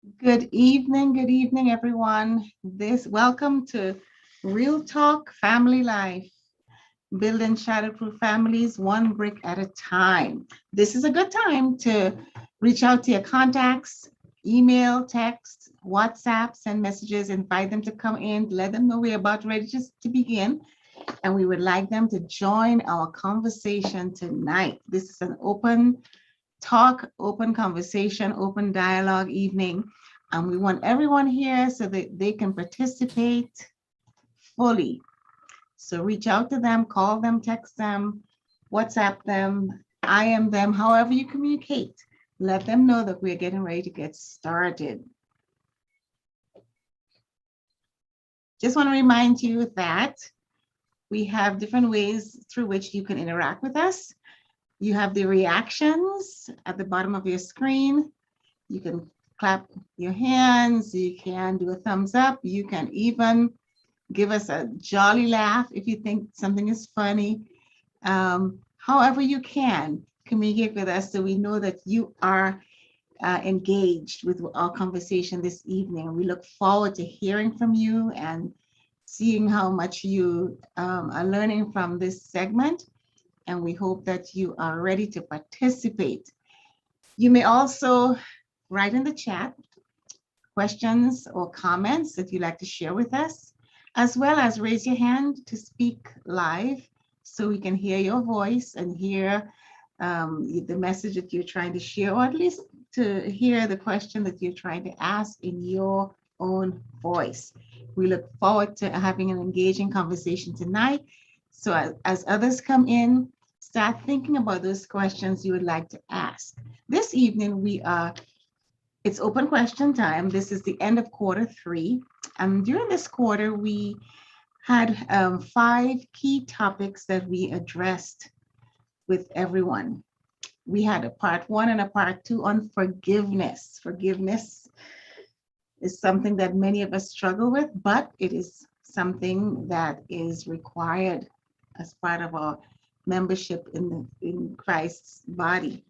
Good evening, everyone. Welcome to Real Talk Family Life, building shatterproof families one brick at a time. This is a good time to reach out to your contacts, email, text, WhatsApp, send messages, invite them to come in, let them know we're about ready to begin, and we would like them to join our conversation tonight. This is an open talk, open conversation, open dialogue evening. And we want everyone here so that they can participate fully. So reach out to them, call them, text them, WhatsApp them, IM them, however you communicate. Let them know that we're getting ready to get started. Just want to remind you that we have different ways through which you can interact with us. You have the reactions at the bottom of your screen. You can clap your hands, you can do a thumbs up, you can even give us a jolly laugh if you think something is funny. However you can communicate with us so we know that you are engaged with our conversation this evening. We look forward to hearing from you and seeing how much you are learning from this segment. And we hope that you are ready to participate. You may also write in the chat questions or comments that you'd like to share with us, as well as raise your hand to speak live so we can hear your voice and hear the message that you're trying to share, or at least to hear the question that you're trying to ask in your own voice. We look forward to having an engaging conversation tonight. So as others come in, start thinking about those questions you would like to ask. This evening, it's open question time. This is the end of quarter three. During this quarter, we had 5 key topics that we addressed with everyone. We had a part one and a part two on forgiveness. Forgiveness is something that many of us struggle with, but it is something that is required as part of our membership in Christ's body.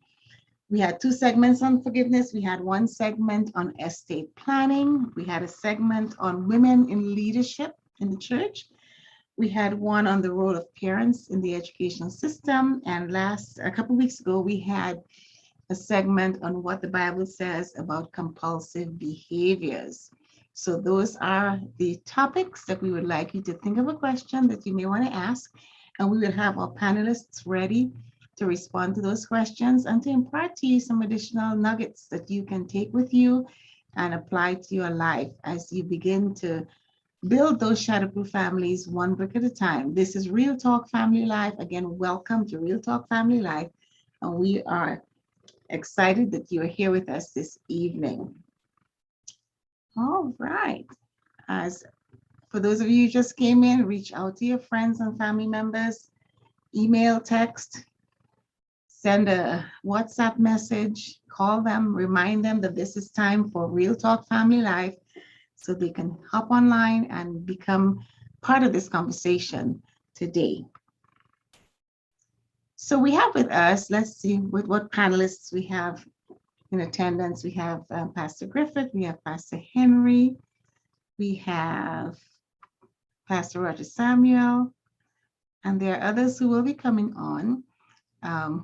We had 2 segments on forgiveness. We had 1 segment on estate planning. We had a segment on women in leadership in the church. We had one on the role of parents in the educational system. And a couple of weeks ago, we had a segment on what the Bible says about compulsive behaviors. So those are the topics that we would like you to think of a question that you may want to ask. And we will have our panelists ready to respond to those questions and to impart to you some additional nuggets that you can take with you and apply to your life as you begin to build those shatterproof families one brick at a time. This is Real Talk Family Life. Again, welcome to Real Talk Family Life. And we are excited that you are here with us this evening. All right. As for those of you who just came in, reach out to your friends and family members, email, text, send a WhatsApp message, call them, remind them that this is time for Real Talk Family Life so they can hop online and become part of this conversation today. So we have with us, let's see with what panelists we have in attendance. We have Pastor Griffith, we have Pastor Henry, we have Pastor Roger Samuel, and there are others who will be coming on.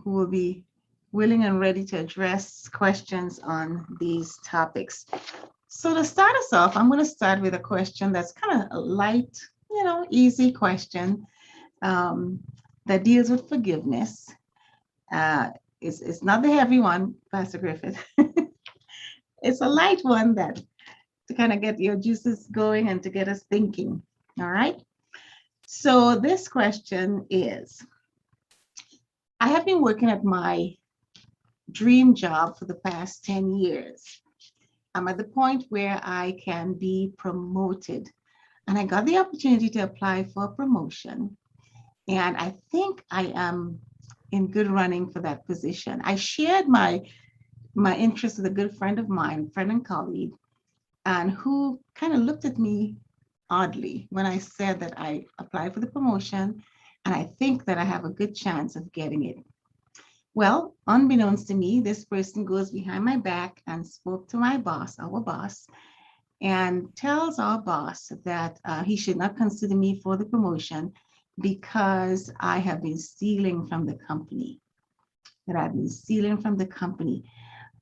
Who will be willing and ready to address questions on these topics. So to start us off, I'm going to start with a question that's kind of a light, easy question that deals with forgiveness. It's not the heavy one, Pastor Griffith. It's a light one that to kind of get your juices going and to get us thinking. All right. So this question is, I have been working at my dream job for the past 10 years. I'm at the point where I can be promoted. And I got the opportunity to apply for a promotion. And I think I am in good running for that position. I shared my interest with a good friend of mine, friend and colleague, and who kind of looked at me oddly when I said that I applied for the promotion and I think that I have a good chance of getting it. Well, unbeknownst to me, this person goes behind my back and spoke to my boss, our boss, and tells our boss that he should not consider me for the promotion because I have been stealing from the company. That I've been stealing from the company.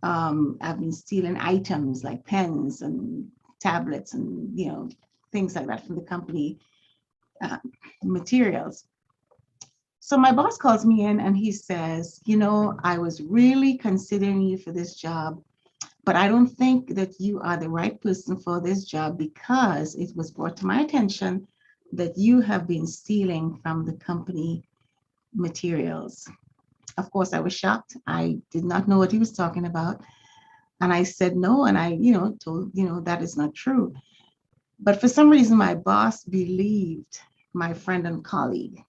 I've been stealing items like pens and tablets and things like that from the company uh, materials. So my boss calls me in and he says, I was really considering you for this job, but I don't think that you are the right person for this job because it was brought to my attention that you have been stealing from the company materials. Of course, I was shocked. I did not know what he was talking about. And I said no, and I, told, that is not true. But for some reason, my boss believed my friend and colleague.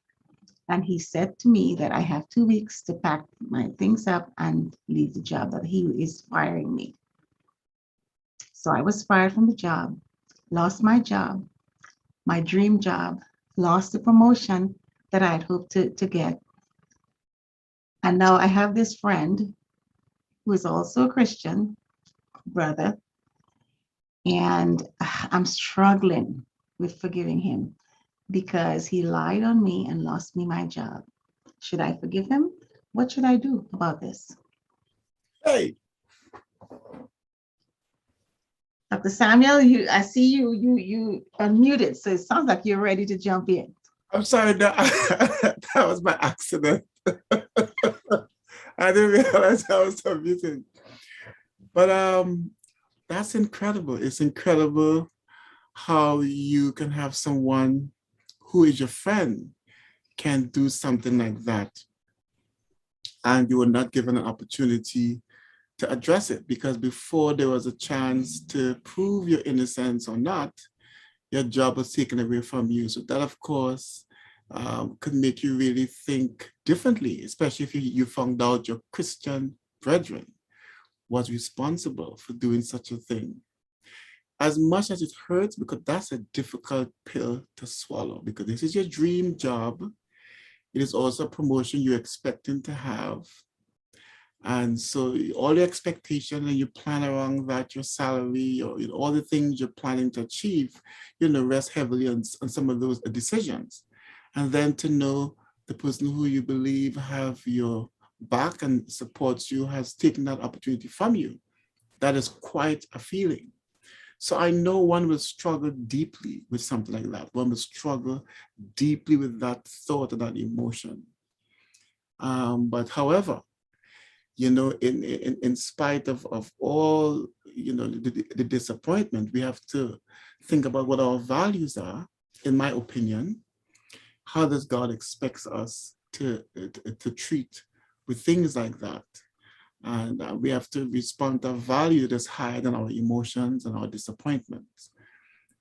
And he said to me that I have 2 weeks to pack my things up and leave the job, that he is firing me. So I was fired from the job, lost my dream job, lost the promotion that I had hoped to get. And now I have this friend who is also a Christian brother, and I'm struggling with forgiving him because he lied on me and lost me my job. Should I forgive him? What should I do about this? Hey, Dr. Samuel, I see you unmuted, so it sounds like you're ready to jump in. I'm sorry that that was my accident. I didn't realize I was submitting. But that's incredible. It's incredible how you can have someone who is your friend can do something like that, and you were not given an opportunity to address it, because before there was a chance to prove your innocence or not, your job was taken away from you. So that, of course, could make you really think differently, especially if you found out your Christian brethren was responsible for doing such a thing. As much as it hurts, because that's a difficult pill to swallow, because this is your dream job. It is also a promotion you're expecting to have. And so all the expectation and you plan around that, your salary or all the things you're planning to achieve, rest heavily on some of those decisions. And then to know the person who you believe have your back and supports you has taken that opportunity from you. That is quite a feeling. So I know one will struggle deeply with something like that. One will struggle deeply with that thought and that emotion. But however, in spite of all, the disappointment, we have to think about what our values are, in my opinion. How does God expects us to treat with things like that? And we have to respond to a value that's higher than our emotions and our disappointments.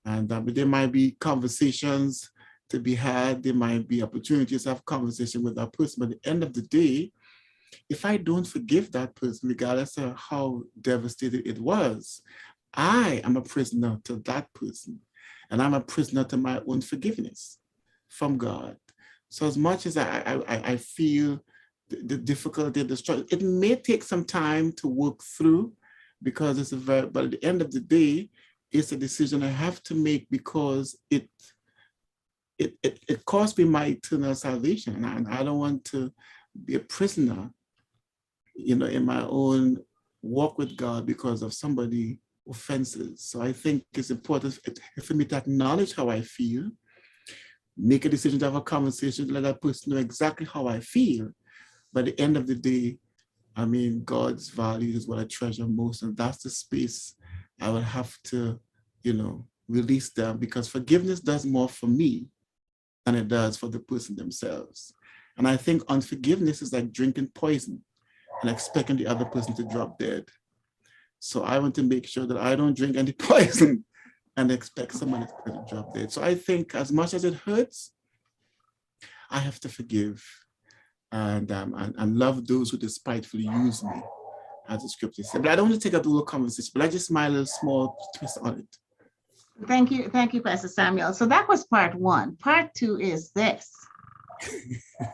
And there might be conversations to be had. There might be opportunities to have conversation with that person. But at the end of the day, if I don't forgive that person, regardless of how devastated it was, I am a prisoner to that person. And I'm a prisoner to my own forgiveness from God. So as much as I feel the difficulty, the struggle, it may take some time to work through, because but at the end of the day, it's a decision I have to make, because it cost me my eternal salvation. And I don't want to be a prisoner, in my own walk with God because of somebody offenses. So I think it's important for me to acknowledge how I feel, make a decision to have a conversation, let that person know exactly how I feel. But at the end of the day, I mean, God's values is what I treasure most. And that's the space I will have to, release them, because forgiveness does more for me than it does for the person themselves. And I think unforgiveness is like drinking poison and expecting the other person to drop dead. So I want to make sure that I don't drink any poison and expect someone to drop dead. So I think as much as it hurts, I have to forgive and love those who despitefully use me, as the scripture says. But I don't want to take up the whole conversation, but I just smile a small twist on it. Thank you, Pastor Samuel. So that was part one. Part two is this.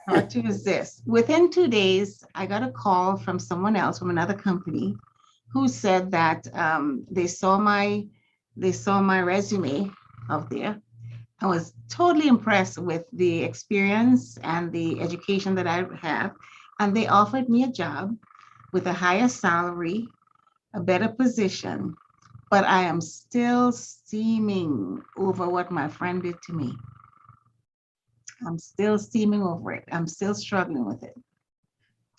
Part two is this. Within 2 days, I got a call from someone else from another company who said that they saw my resume out there. I was totally impressed with the experience and the education that I have, and they offered me a job with a higher salary, a better position, but I am still steaming over what my friend did to me. I'm still steaming over it. I'm still struggling with it.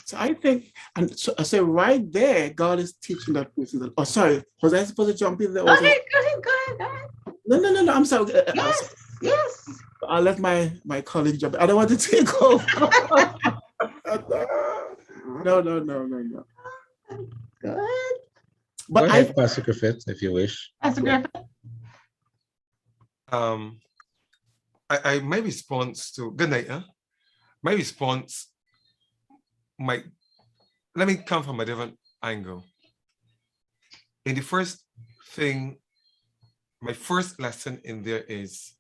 So I think, and so I say right there, God is teaching that person. That, oh, sorry, was I supposed to jump in there? Go ahead, go ahead, go ahead, go ahead. No. I'm sorry. Yes, yes. I'll let my colleague jump in. I don't want to take over. No. Good. But Go ahead, Pastor Griffith, if you wish. Pastor Griffith. My response to good night, huh? My response might let me come from a different angle. In the first thing, my first lesson in there is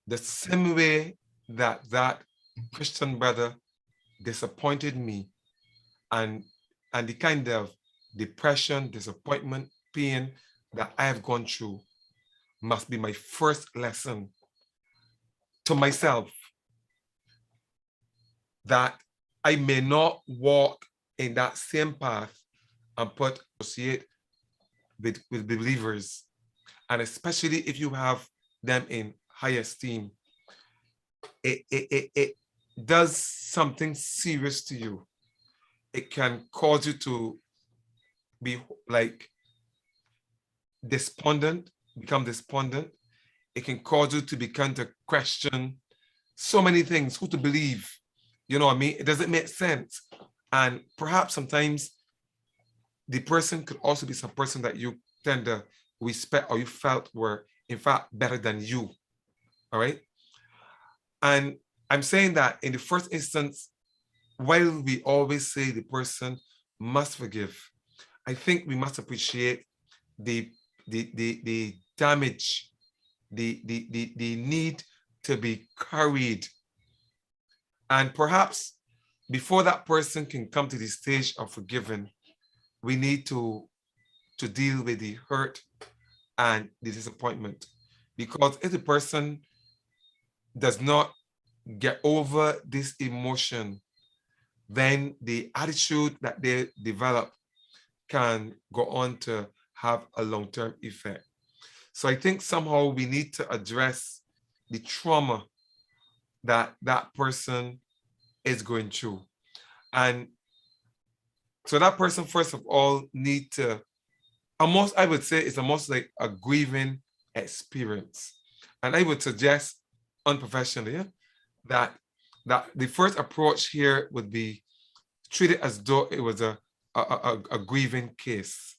the same way that that Christian brother disappointed me, and the kind of depression, disappointment, pain that I have gone through must be my first lesson to myself, that I may not walk in that same path and associate with believers, and especially if you have them in high esteem. It does something serious to you. It can cause you to be like despondent, become despondent. It can cause you to begin to question so many things, who to believe. You know what I mean? It doesn't make sense. And perhaps sometimes the person could also be some person that you tend to respect or you felt were in fact better than you. All right. And I'm saying that in the first instance, while we always say the person must forgive, I think we must appreciate the damage, the need to be carried. And perhaps before that person can come to the stage of forgiving, we need to deal with the hurt and the disappointment. Because if the person does not get over this emotion, then the attitude that they develop can go on to have a long-term effect. So I think somehow we need to address the trauma that that person is going through. And so that person, first of all, need to almost, I would say it's almost like a grieving experience. And I would suggest unprofessionally that the first approach here would be treat it as though it was a grieving case,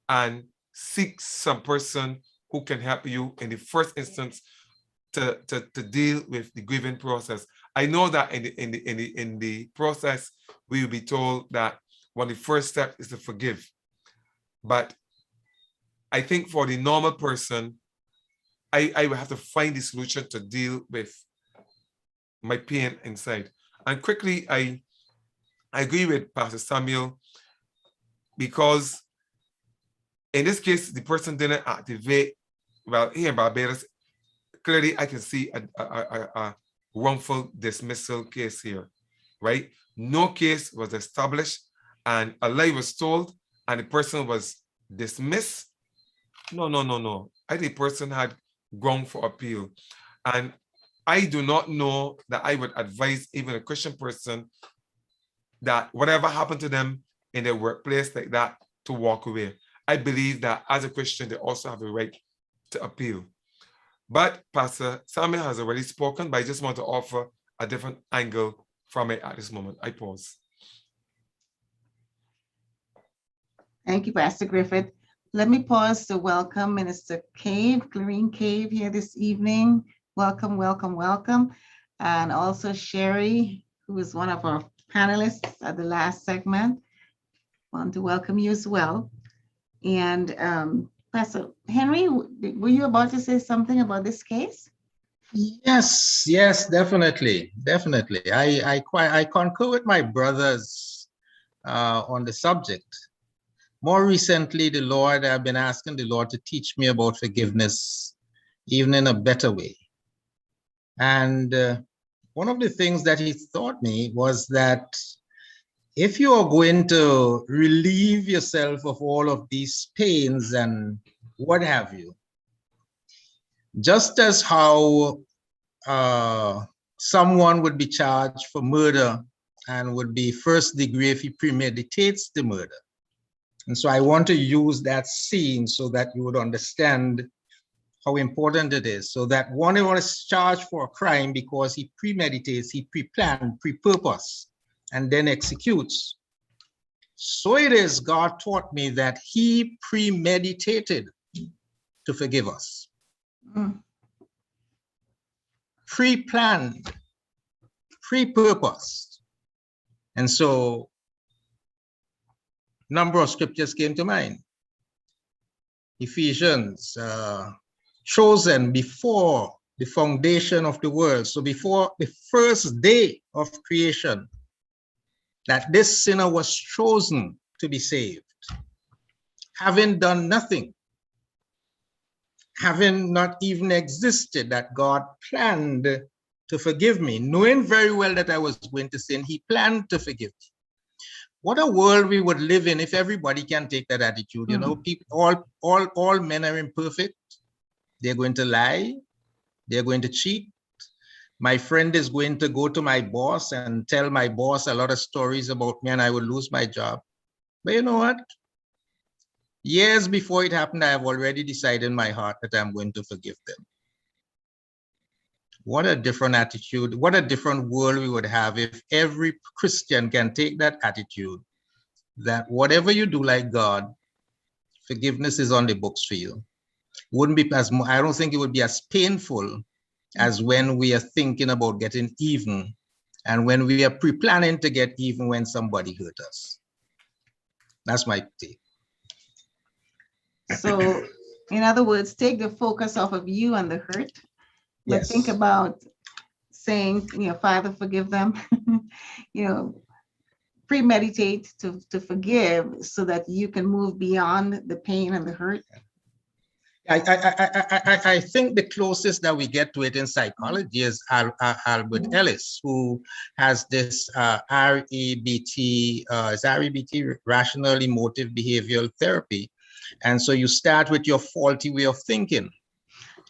and seek some person who can help you in the first instance to deal with the grieving process. I know that in the process, we will be told that one of the first steps is to forgive. But I think for the normal person, I will have to find the solution to deal with my pain inside. And quickly, I agree with Pastor Samuel, because in this case, the person didn't activate, well, here in Barbados, clearly I can see a wrongful dismissal case here, right? No case was established and a lie was told and the person was dismissed. No. I think the person had ground for appeal. And I do not know that I would advise even a Christian person that whatever happened to them in their workplace like that, to walk away. I believe that as a Christian, they also have a right to appeal. But Pastor Samuel has already spoken, but I just want to offer a different angle from it at this moment. I pause. Thank you, Pastor Griffith. Let me pause to welcome Minister Cave, Clarine Cave here this evening. Welcome. And also Sherry, who is one of our panelists at the last segment. Want to welcome you as well. And Pastor Henry, were you about to say something about this case? Yes, yes, definitely, definitely. I concur with my brothers on the subject. More recently, I've been asking the Lord to teach me about forgiveness, even in a better way. And one of the things that He taught me was that if you are going to relieve yourself of all of these pains and what have you, just as how someone would be charged for murder and would be first degree if he premeditates the murder. And so I want to use that scene so that you would understand how important it is. So that one is charged for a crime because he premeditates, he pre-planned, pre-purpose, and then executes. So it is God taught me that He premeditated to forgive us. Mm. Pre-planned, pre-purposed. And so a number of scriptures came to mind. Ephesians, chosen before the foundation of the world. So before the first day of creation, that this sinner was chosen to be saved, having done nothing, having not even existed, that God planned to forgive me, knowing very well that I was going to sin. He planned to forgive me. What a world we would live in if everybody can take that attitude. You know, people, all men are imperfect. They're going to lie. They're going to cheat. My friend is going to go to my boss and tell my boss a lot of stories about me and I will lose my job. But you know what? Years before it happened, I have already decided in my heart that I'm going to forgive them. What a different attitude. What a different world we would have if every Christian can take that attitude that whatever you do like God, forgiveness is on the books for you. Wouldn't be as, I don't think it would be as painful as when we are thinking about getting even and when we are pre-planning to get even when somebody hurt us. That's my take. So, in other words, take the focus off of you and the hurt, but Yes. think about saying, Father, forgive them. Premeditate to forgive so that you can move beyond the pain and the hurt. I think the closest that we get to it in psychology is Albert Ellis, who has this REBT, Rational Emotive Behavioral Therapy. And so you start with your faulty way of thinking.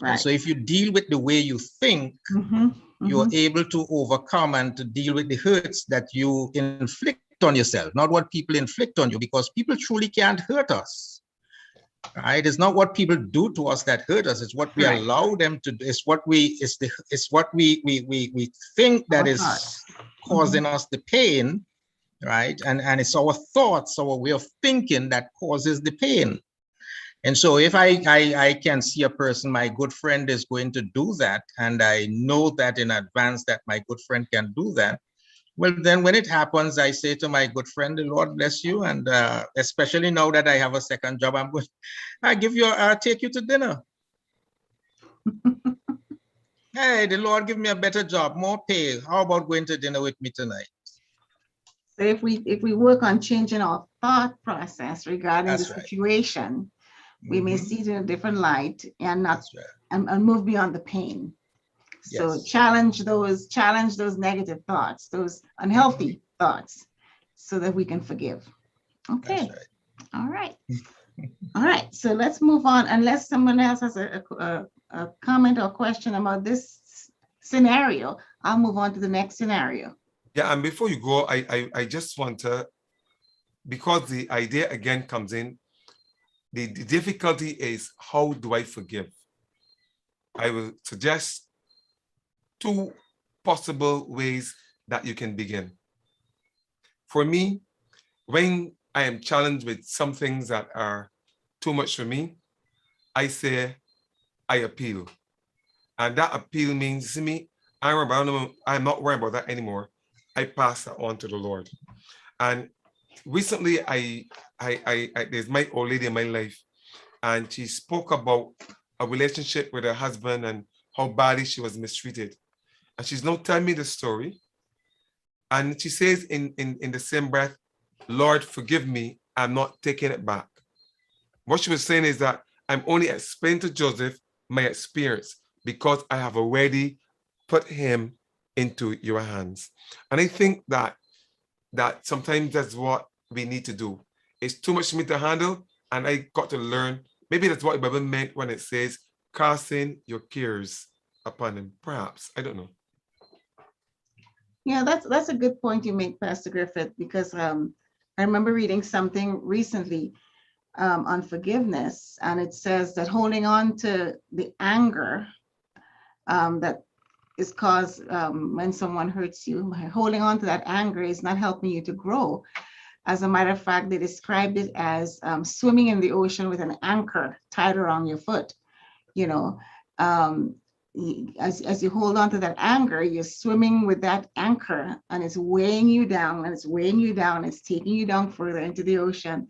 Right. And so if you deal with the way you think, you're able to overcome and to deal with the hurts that you inflict on yourself, not what people inflict on you, because people truly can't hurt us. Right? It's not what people do to us that hurt us. It's what we allow them to do. It's what we think that is causing us the pain, right? And it's our thoughts, our way of thinking that causes the pain. And so if I can see a person, my good friend is going to do that, and I know that in advance that my good friend can do that, well, then when it happens, I say to my good friend, the Lord bless you. And especially now that I have a second job, I'll take you to dinner. Hey, the Lord give me a better job, more pay. How about going to dinner with me tonight? So if we work on changing our thought process regarding the situation, we may see it in a different light and not and move beyond the pain. So challenge those negative thoughts, those unhealthy thoughts, so that we can forgive. Okay. All right. All right. So let's move on. Unless someone else has a comment or question about this scenario, I'll move on to the next scenario. Yeah, and before you go, I just want to, because the idea again comes in, the difficulty is, how do I forgive? I will suggest 2 possible ways that you can begin. For me, when I am challenged with some things that are too much for me, I say, I appeal. And that appeal means, see me, I'm not worried about that anymore. I pass that on to the Lord. And recently, there's my old lady in my life, and she spoke about a relationship with her husband and how badly she was mistreated. And she's now telling me the story. And she says in the same breath, Lord, forgive me, I'm not taking it back. What she was saying is that I'm only explaining to Joseph my experience because I have already put him into your hands. And I think that sometimes that's what we need to do. It's too much for me to handle, and I got to learn. Maybe that's what the Bible meant when it says, casting your cares upon him. Perhaps, I don't know. Yeah, that's a good point you make, Pastor Griffith, because I remember reading something recently on forgiveness, and it says that holding on to the anger that is caused when someone hurts you, holding on to that anger is not helping you to grow. As a matter of fact, they described it as swimming in the ocean with an anchor tied around your foot. You know, as you hold on to that anger, you're swimming with that anchor, and it's weighing you down, and it's weighing you down. It's taking you down further into the ocean.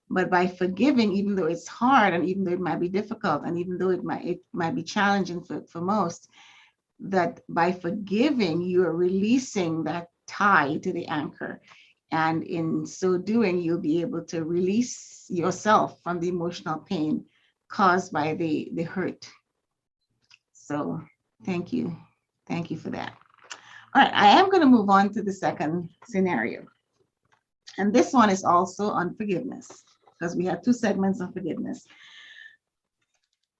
But by forgiving, even though it's hard, and even though it might be difficult, and even though it might be challenging for most, that by forgiving, you are releasing that tie to the anchor. And in so doing, you'll be able to release yourself from the emotional pain caused by the hurt. So thank you. Thank you for that. All right, I am going to move on to the second scenario. And this one is also on forgiveness, because we have two segments on forgiveness.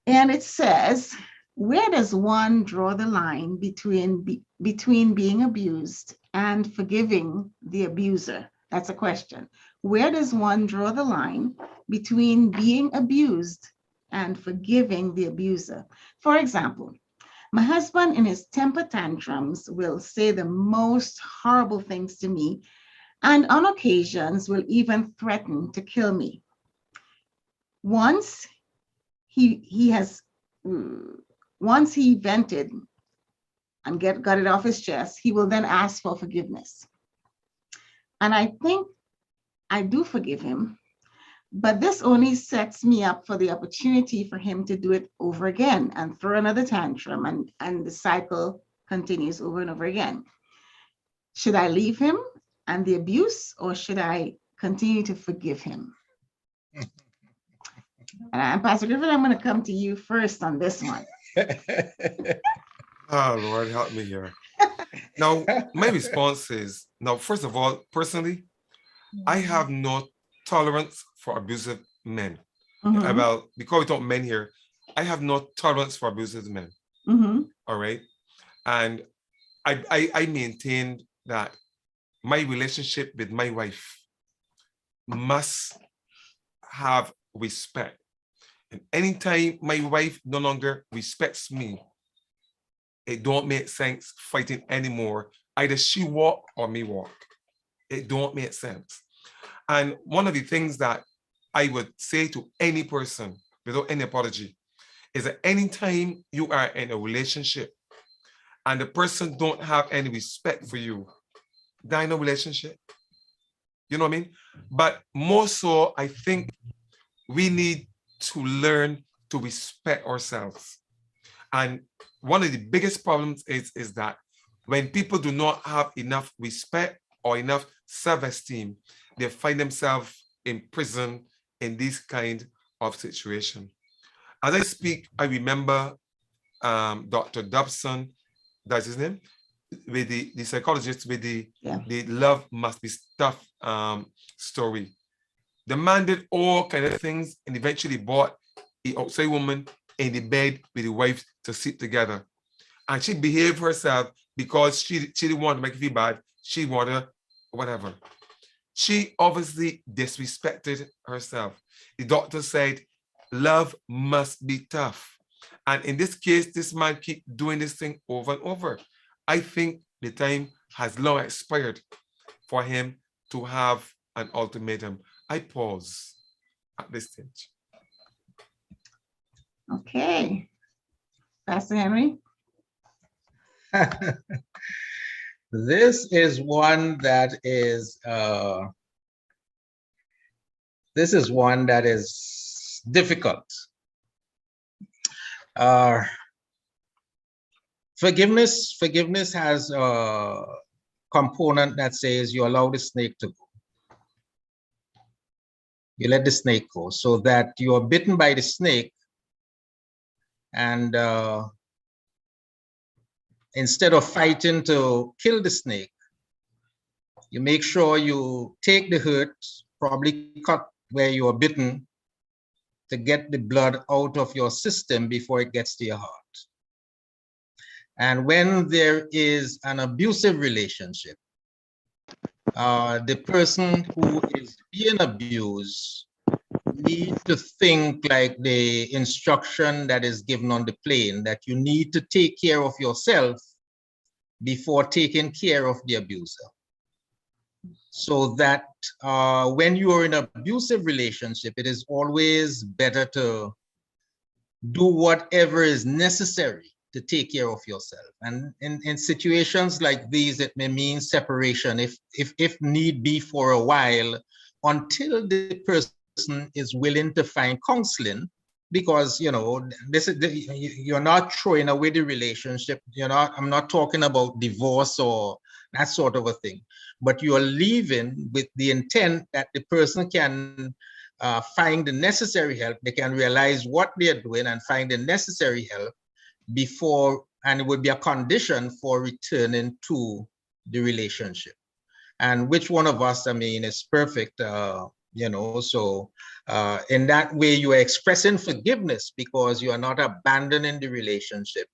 And it says, where does one draw the line between being abused and forgiving the abuser? That's a question. Where does one draw the line between being abused and forgiving the abuser? For example, my husband in his temper tantrums will say the most horrible things to me, and on occasions will even threaten to kill me. Once he vented and got it off his chest, he will then ask for forgiveness. And I think I do forgive him, but this only sets me up for the opportunity for him to do it over again and throw another tantrum, and the cycle continues over and over again. Should I leave him and the abuse, or should I continue to forgive him? And Pastor Griffin, I'm going to come to you first on this one. Oh, Lord, help me here. Now, my response is, now, first of all, personally, I have no tolerance for abusive men. Mhm. Well, because we talk men here, I have no tolerance for abusive men. Mhm. All right. And I maintained that my relationship with my wife must have respect. And anytime my wife no longer respects me, it don't make sense fighting anymore. Either she walk or me walk. It don't make sense. And one of the things that I would say to any person without any apology is that anytime you are in a relationship and the person don't have any respect for you, that in a relationship. You know what I mean? But more so, I think we need to learn to respect ourselves. And one of the biggest problems is that when people do not have enough respect or enough self-esteem, they find themselves in prison in this kind of situation. As I speak, I remember Dr. Dobson, that's his name, with the psychologist with the love must be tough story. The man did all kind of things and eventually bought the outside woman in the bed with the wife to sleep together. And she behaved herself because she didn't want to make it feel bad. She wanted whatever. She obviously disrespected herself. The doctor said, love must be tough. And in this case, this man keep doing this thing over and over. I think the time has long expired for him to have an ultimatum. I pause at this stage. Okay. Pastor Henry? This is one that is difficult. Forgiveness has a component that says you allow the snake to go. You let the snake go so that you are bitten by the snake, and instead of fighting to kill the snake, you make sure you take the hurt, probably cut where you are bitten, to get the blood out of your system before it gets to your heart. And when there is an abusive relationship, the person who is being abused needs to think like the instruction that is given on the plane, that you need to take care of yourself before taking care of the abuser. So that when you are in an abusive relationship, it is always better to do whatever is necessary to take care of yourself. And in situations like these, it may mean separation if need be for a while, until the person is willing to find counseling, because this is you're not throwing away the relationship. I'm not talking about divorce or that sort of a thing, but you are leaving with the intent that the person can find the necessary help. They can realize what they're doing and find the necessary help before, and it would be a condition for returning to the relationship. And which one of us, is perfect, so in that way you are expressing forgiveness because you are not abandoning the relationship,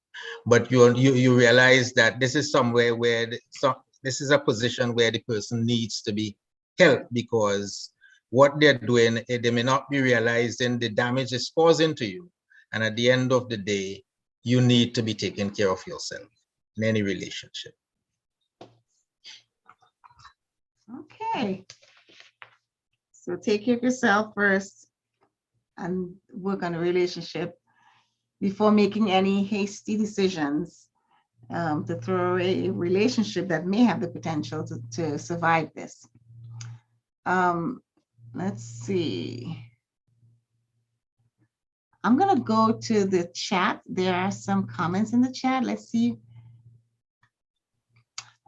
but you realize that this is somewhere where this is a position where the person needs to be helped, because what they're doing, they may not be realizing the damage it's causing to you. And at the end of the day, you need to be taking care of yourself in any relationship. Okay. So take care of yourself first and work on a relationship before making any hasty decisions to throw away a relationship that may have the potential to survive this. Let's see. I'm going to go to the chat. There are some comments in the chat. Let's see.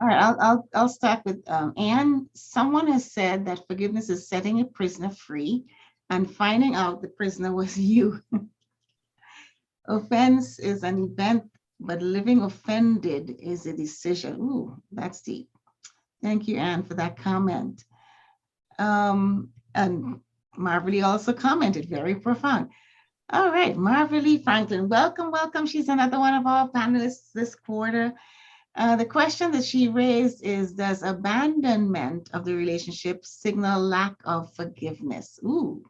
All right, I'll start with Anne. Someone has said that forgiveness is setting a prisoner free and finding out the prisoner was you. Offense is an event, but living offended is a decision. Ooh, that's deep. Thank you, Anne, for that comment. And Marvelly also commented, very profound. All right, Marvelly Franklin, welcome. She's another one of our panelists this quarter. The question that she raised is, does abandonment of the relationship signal lack of forgiveness? Ooh,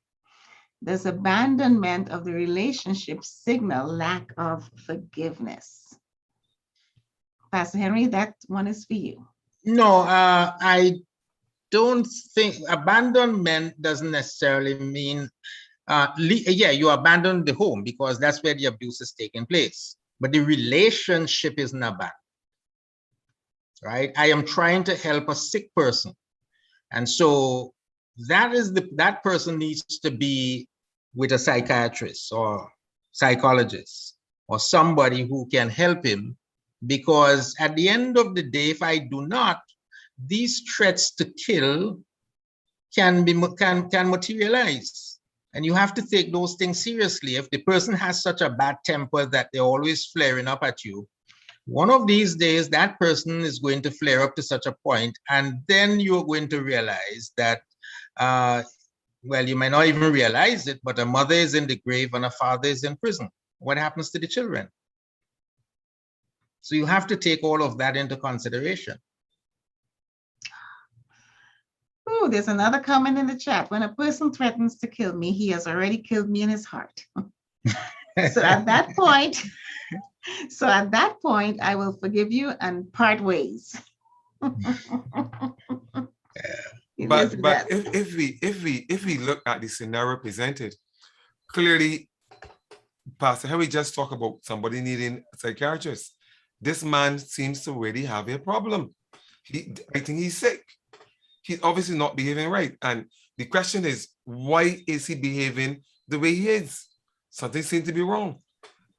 does abandonment of the relationship signal lack of forgiveness? Pastor Henry, that one is for you. No, I don't think abandonment doesn't necessarily mean, you abandon the home because that's where the abuse is taking place, but the relationship isn't abandoned. Right? I am trying to help a sick person. And so that person needs to be with a psychiatrist or psychologist or somebody who can help him, because at the end of the day, if I do not, these threats to kill can materialize. And you have to take those things seriously. If the person has such a bad temper that they're always flaring up at you, one of these days, that person is going to flare up to such a point, and then you're going to realize that, well, you might not even realize it, but a mother is in the grave and a father is in prison. What happens to the children? So you have to take all of that into consideration. Oh, there's another comment in the chat. When a person threatens to kill me, he has already killed me in his heart. So at that point, I will forgive you and part ways. But if we look at the scenario presented, clearly, Pastor Henry just talked about somebody needing a psychiatrist. This man seems to really have a problem. I think he's sick. He's obviously not behaving right. And the question is, why is he behaving the way he is? Something seems to be wrong.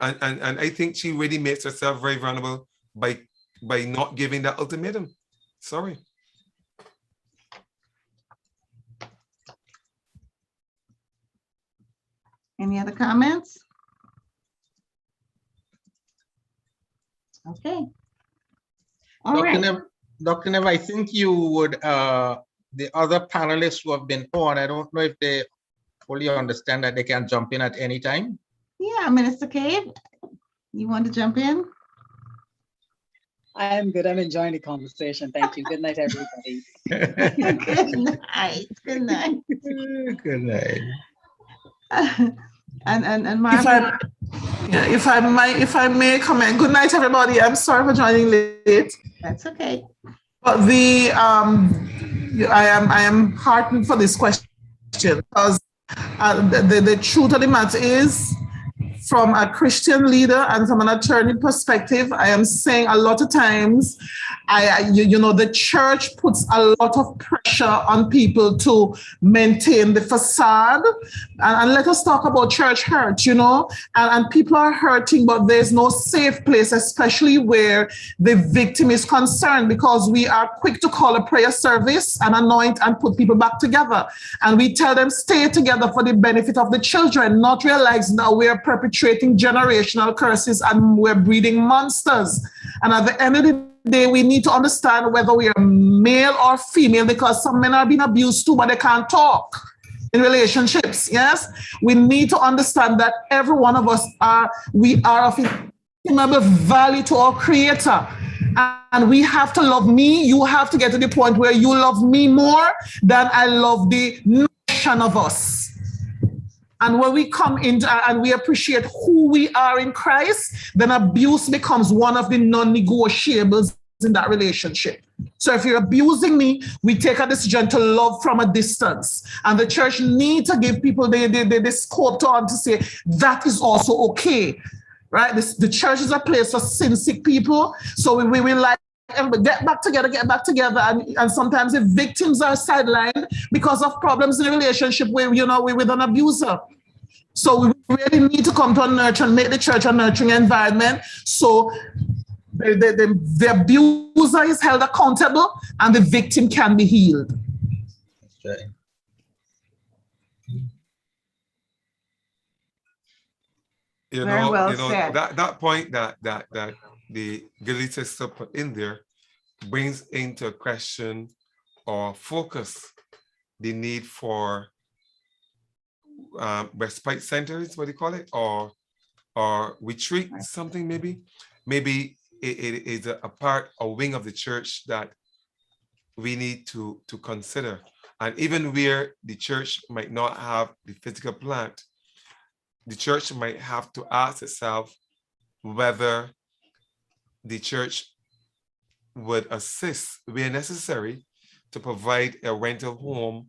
And I think she really makes herself very vulnerable by not giving that ultimatum. Sorry. Any other comments? Okay. All Dr. right. Dr. Nev, I think you would, the other panelists who have been on, I don't know if they fully understand that they can jump in at any time. Yeah, Minister Cave, you want to jump in? I am good. I'm enjoying the conversation. Thank you. Good night, everybody. Good night. Good night. Good night. And If Margaret. if I may comment, good night, everybody. I'm sorry for joining late, That's okay. but I am heartened for this question because the truth of the matter is, from a Christian leader and from an attorney perspective, I am saying a lot of times, the church puts a lot of pressure on people to maintain the facade. And let us talk about church hurt, and people are hurting, but there's no safe place, especially where the victim is concerned, because we are quick to call a prayer service and anoint and put people back together. And we tell them stay together for the benefit of the children, not realizing that we are perpetrating generational curses and we're breeding monsters. And at the end of the day, we need to understand whether we are male or female, because some men are being abused too, but they can't talk in relationships. Yes, we need to understand that every one of us are of inestimable value to our Creator. And we have to love me. You have to get to the point where you love me more than I love the nation of us. And when we come into and we appreciate who we are in Christ, then abuse becomes one of the non-negotiables in that relationship. So if you're abusing me, we take a decision to love from a distance. And the church needs to give people the scope to say that is also okay, right? The church is a place for sin-sick people. So we will like, get back together. And sometimes the victims are sidelined because of problems in the relationship with an abuser. So we really need to come to a nurture and make the church a nurturing environment. So the abuser is held accountable and the victim can be healed. That's right. Very well said. That point that the Gilly sister put in there brings into question or focus the need for respite centers, what do you call it, or retreat, something maybe it is a wing of the church that we need to consider. And even where the church might not have the physical plant, the church might have to ask itself whether the church would assist where necessary to provide a rental home,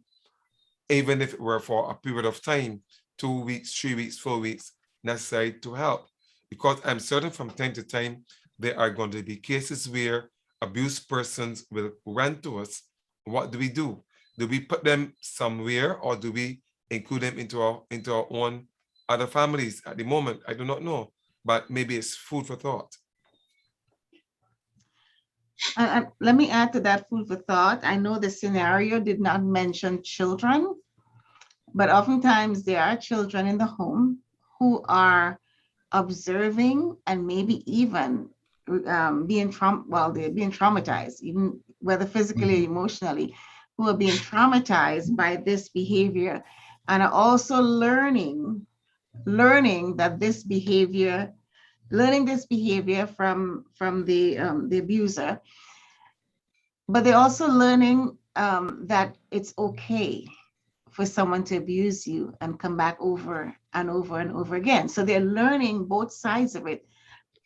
even if it were for a period of time, 2 weeks, 3 weeks, 4 weeks, necessary to help. Because I'm certain from time to time, there are going to be cases where abused persons will run to us. What do we do? Do we put them somewhere, or do we include them into our own other families? At the moment, I do not know, but maybe it's food for thought. Let me add to that food for thought. I know the scenario did not mention children, but oftentimes there are children in the home who are observing and maybe even being traumatized, even whether physically or emotionally, who are being traumatized by this behavior and are also learning that this behavior, from the abuser, but they're also learning that it's okay for someone to abuse you and come back over and over and over again. So they're learning both sides of it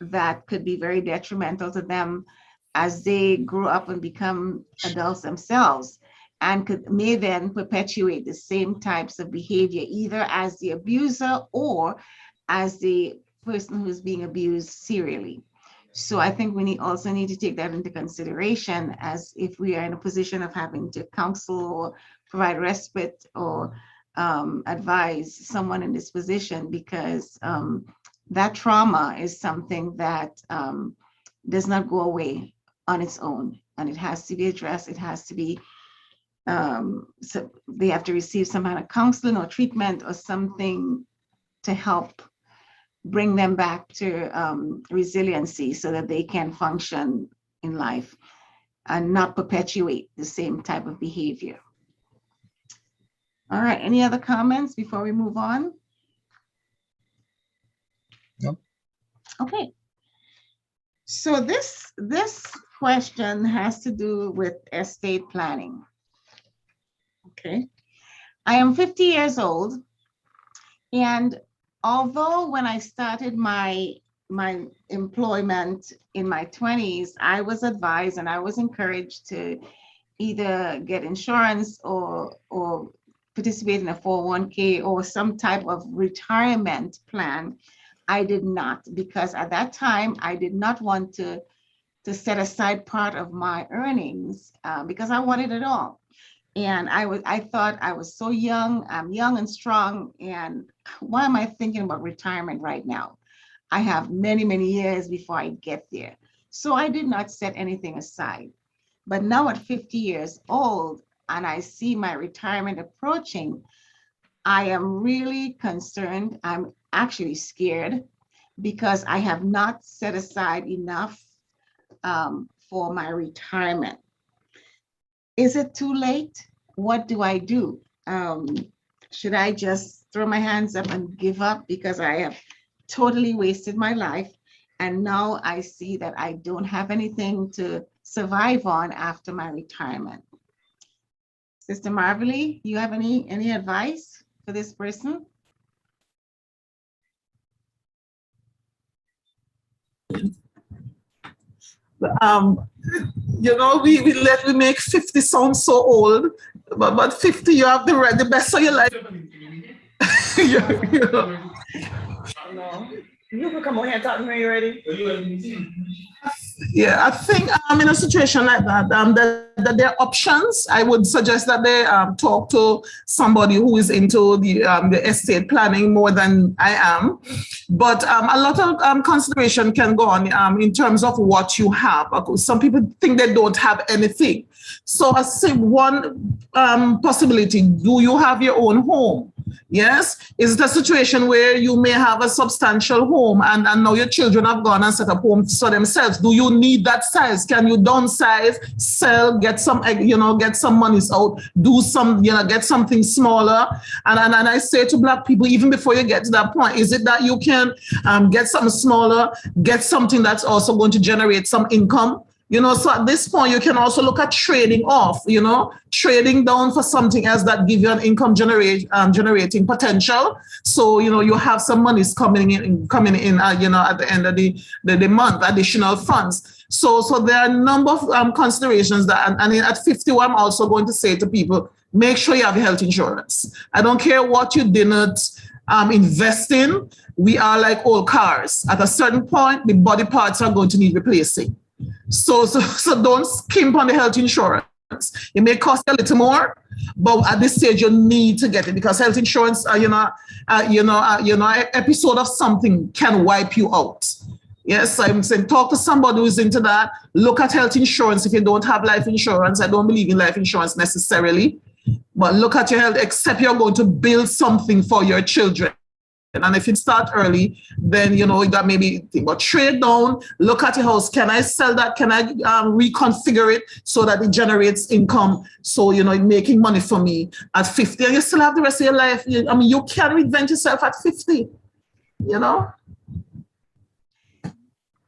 that could be very detrimental to them as they grow up and become adults themselves, and may then perpetuate the same types of behavior, either as the abuser or as the person who's being abused serially. So I think we also need to take that into consideration, as if we are in a position of having to counsel or provide respite or advise someone in this position, because that trauma is something that does not go away on its own, and it has to be addressed. It has to be, so they have to receive some kind of counseling or treatment or something to help bring them back to resiliency so that they can function in life and not perpetuate the same type of behavior. All right, any other comments before we move on? No. Okay. So this question has to do with estate planning. Okay. I am 50 years old, and although when I started my employment in my 20s, I was advised and I was encouraged to either get insurance or participate in a 401k or some type of retirement plan. I did not, because at that time I did not want to set aside part of my earnings because I wanted it all. And I thought I was so young. I'm young and strong, and why am I thinking about retirement right now? I have many, many years before I get there. So I did not set anything aside. But now at 50 years old, and I see my retirement approaching, I am really concerned. I'm actually scared because I have not set aside enough for my retirement. Is it too late? What do I do? Should I just throw my hands up and give up because I have totally wasted my life? And now I see that I don't have anything to survive on after my retirement. Sister Marvelly, you have any advice for this person? You know, we make 50 sound so old, but 50, you have the best of your life. you know. No. You can come over here and talk to me when you're ready. Yeah, I think in a situation like that, that there are options. I would suggest that they talk to somebody who is into the estate planning more than I am. But a lot of consideration can go on in terms of what you have. Some people think they don't have anything. So I say one possibility, do you have your own home? Yes. Is it a situation where you may have a substantial home and now your children have gone and set up homes for themselves? Do you need that size? Can you downsize, sell, get some, get some monies out, do some, get something smaller? And I say to Black people, even before you get to that point, is it that you can get something smaller, get something that's also going to generate some income? So at this point, you can also look at trading off, trading down for something else that give you an income generating potential. So, you have some monies coming in, at the end of the month, additional funds. So there are a number of considerations that, and at 50, I'm also going to say to people, make sure you have health insurance. I don't care what you didn't invest in. We are like old cars. At a certain point, the body parts are going to need replacing. So don't skimp on the health insurance. It may cost a little more, but at this stage you need to get it because health insurance, episode of something can wipe you out. Yes, I'm saying talk to somebody who's into that. Look at health insurance if you don't have life insurance. I don't believe in life insurance necessarily, but look at your health, except you're going to build something for your children. And if you start early, then, that maybe think about trade down, look at your house. Can I sell that? Can I reconfigure it so that it generates income? So, making money for me at 50 and you still have the rest of your life. You can reinvent yourself at 50,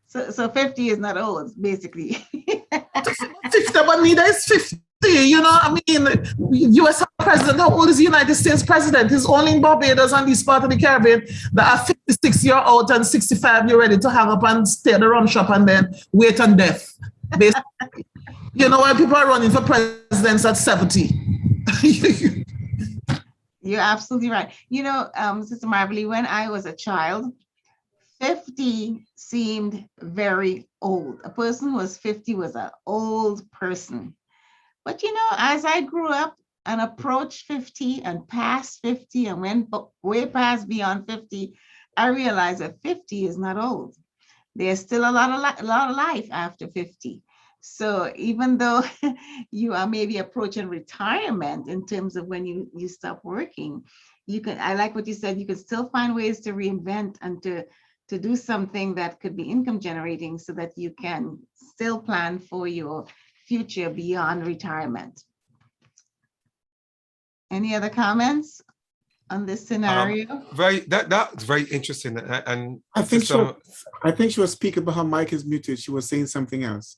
So 50 is not old, basically. 50, but neither is 50. U.S. president, how old is the United States president? He's only in Barbados and this part of the Caribbean that are 56 years old and 65 you're ready to hang up and stay at the rum shop and then wait on death. Basically. When people are running for presidents at 70. You're absolutely right. Sister Marvelly, when I was a child, 50 seemed very old. A person who was 50 was an old person. But as I grew up and approached 50 and past 50 and went way past beyond 50, I realized that 50 is not old. there's still a lot of life after 50. So even though you are maybe approaching retirement in terms of when you stop working, you can, I like what you said, you can still find ways to reinvent and to do something that could be income generating so that you can still plan for your future beyond retirement. Any other comments on this scenario? That's very interesting. And I think Sister- I think she was speaking, but her mic is muted. She was saying something else.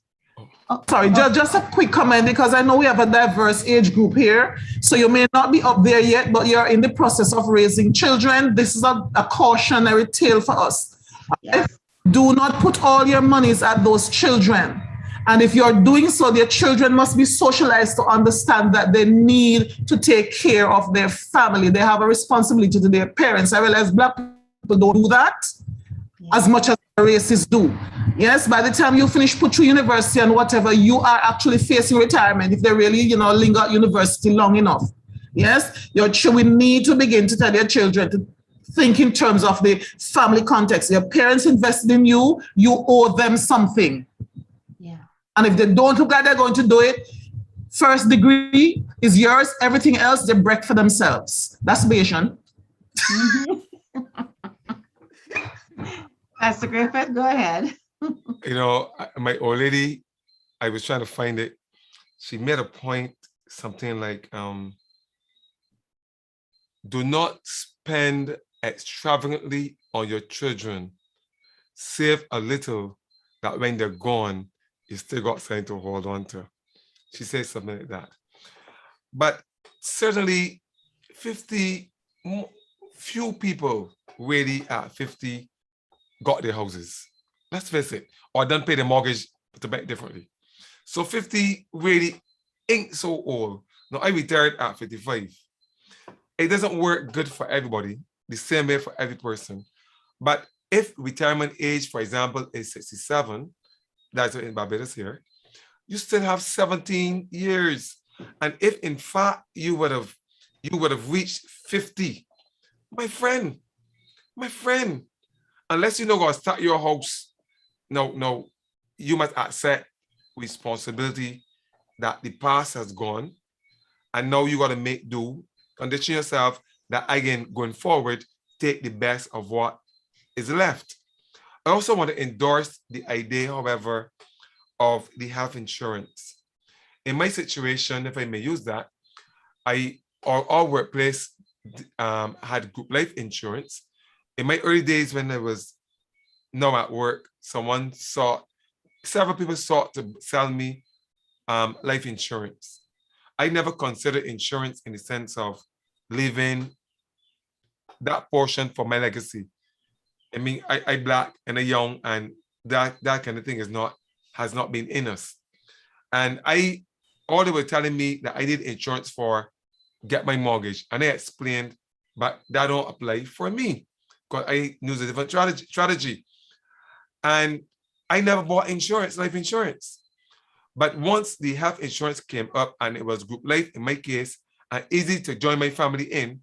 Sorry, just a quick comment, because I know we have a diverse age group here. So you may not be up there yet, but you're in the process of raising children. This is a cautionary tale for us. Yes. Do not put all your monies at those children. And if you're doing so, their children must be socialized to understand that they need to take care of their family. They have a responsibility to their parents. I realize Black people don't do that as much as racists do. Yes, by the time you finish put through university and whatever, you are actually facing retirement if they really, linger at university long enough. Yes, we need to begin to tell your children to think in terms of the family context. Your parents invested in you, you owe them something. Yeah. And if they don't look like they're going to do it, first degree is yours, everything else they break for themselves. That's Bayesian. Pastor Griffith, go ahead. My old lady, I was trying to find it. She made a point, something like, do not spend extravagantly on your children. Save a little that when they're gone, you still got something to hold on to. She says something like that. But certainly 50, few people really at 50 got their houses. Let's face it, or don't pay the mortgage to bank differently. So 50 really ain't so old. Now I retired at 55. It doesn't work good for everybody, the same way for every person. But if retirement age, for example, is 67, that's in Barbados here, you still have 17 years. And if in fact you would have reached 50, my friend, unless you're not gonna start your house, no, you must accept responsibility that the past has gone, and now you gotta make do, condition yourself that again, going forward, take the best of what is left. I also want to endorse the idea, however, of the health insurance. In my situation, if I may use that, our workplace had group life insurance. In my early days when I was now at work, several people sought to sell me life insurance. I never considered insurance in the sense of leaving that portion for my legacy. I mean, I Black and I young, and that kind of thing has not been in us. And all they were telling me that I need insurance for get my mortgage. And I explained, but that don't apply for me because I use a different strategy. And I never bought insurance, life insurance. But once the health insurance came up and it was group life in my case, and easy to join my family in,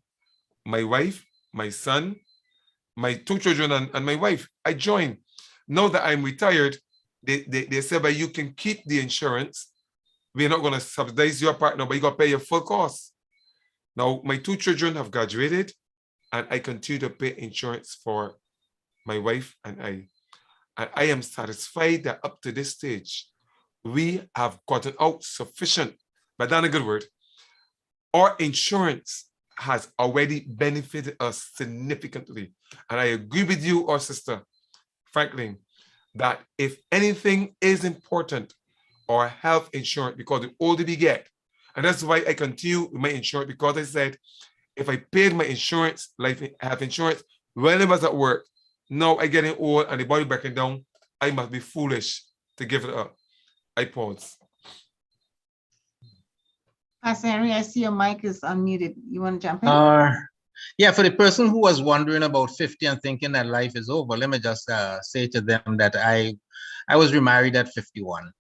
my wife, my son, my 2 children and my wife, I joined. Now that I'm retired, they said, but you can keep the insurance. We're not going to subsidize your part now, but you got to pay your full cost. Now, my 2 children have graduated, and I continue to pay insurance for my wife and I. And I am satisfied that up to this stage, we have gotten out sufficient, but that's a good word. Our insurance has already benefited us significantly. And I agree with you, our sister, Franklin, that if anything is important, our health insurance, because the older we get, and that's why I continue with my insurance, because I said, if I paid my insurance, health insurance, when I was at work, now I getting old and the body breaking down, I must be foolish to give it up. I pause. Pastor Henry, I see your mic is unmuted. You want to jump in? Yeah, for the person who was wondering about 50 and thinking that life is over, let me just say to them that I was remarried at 51.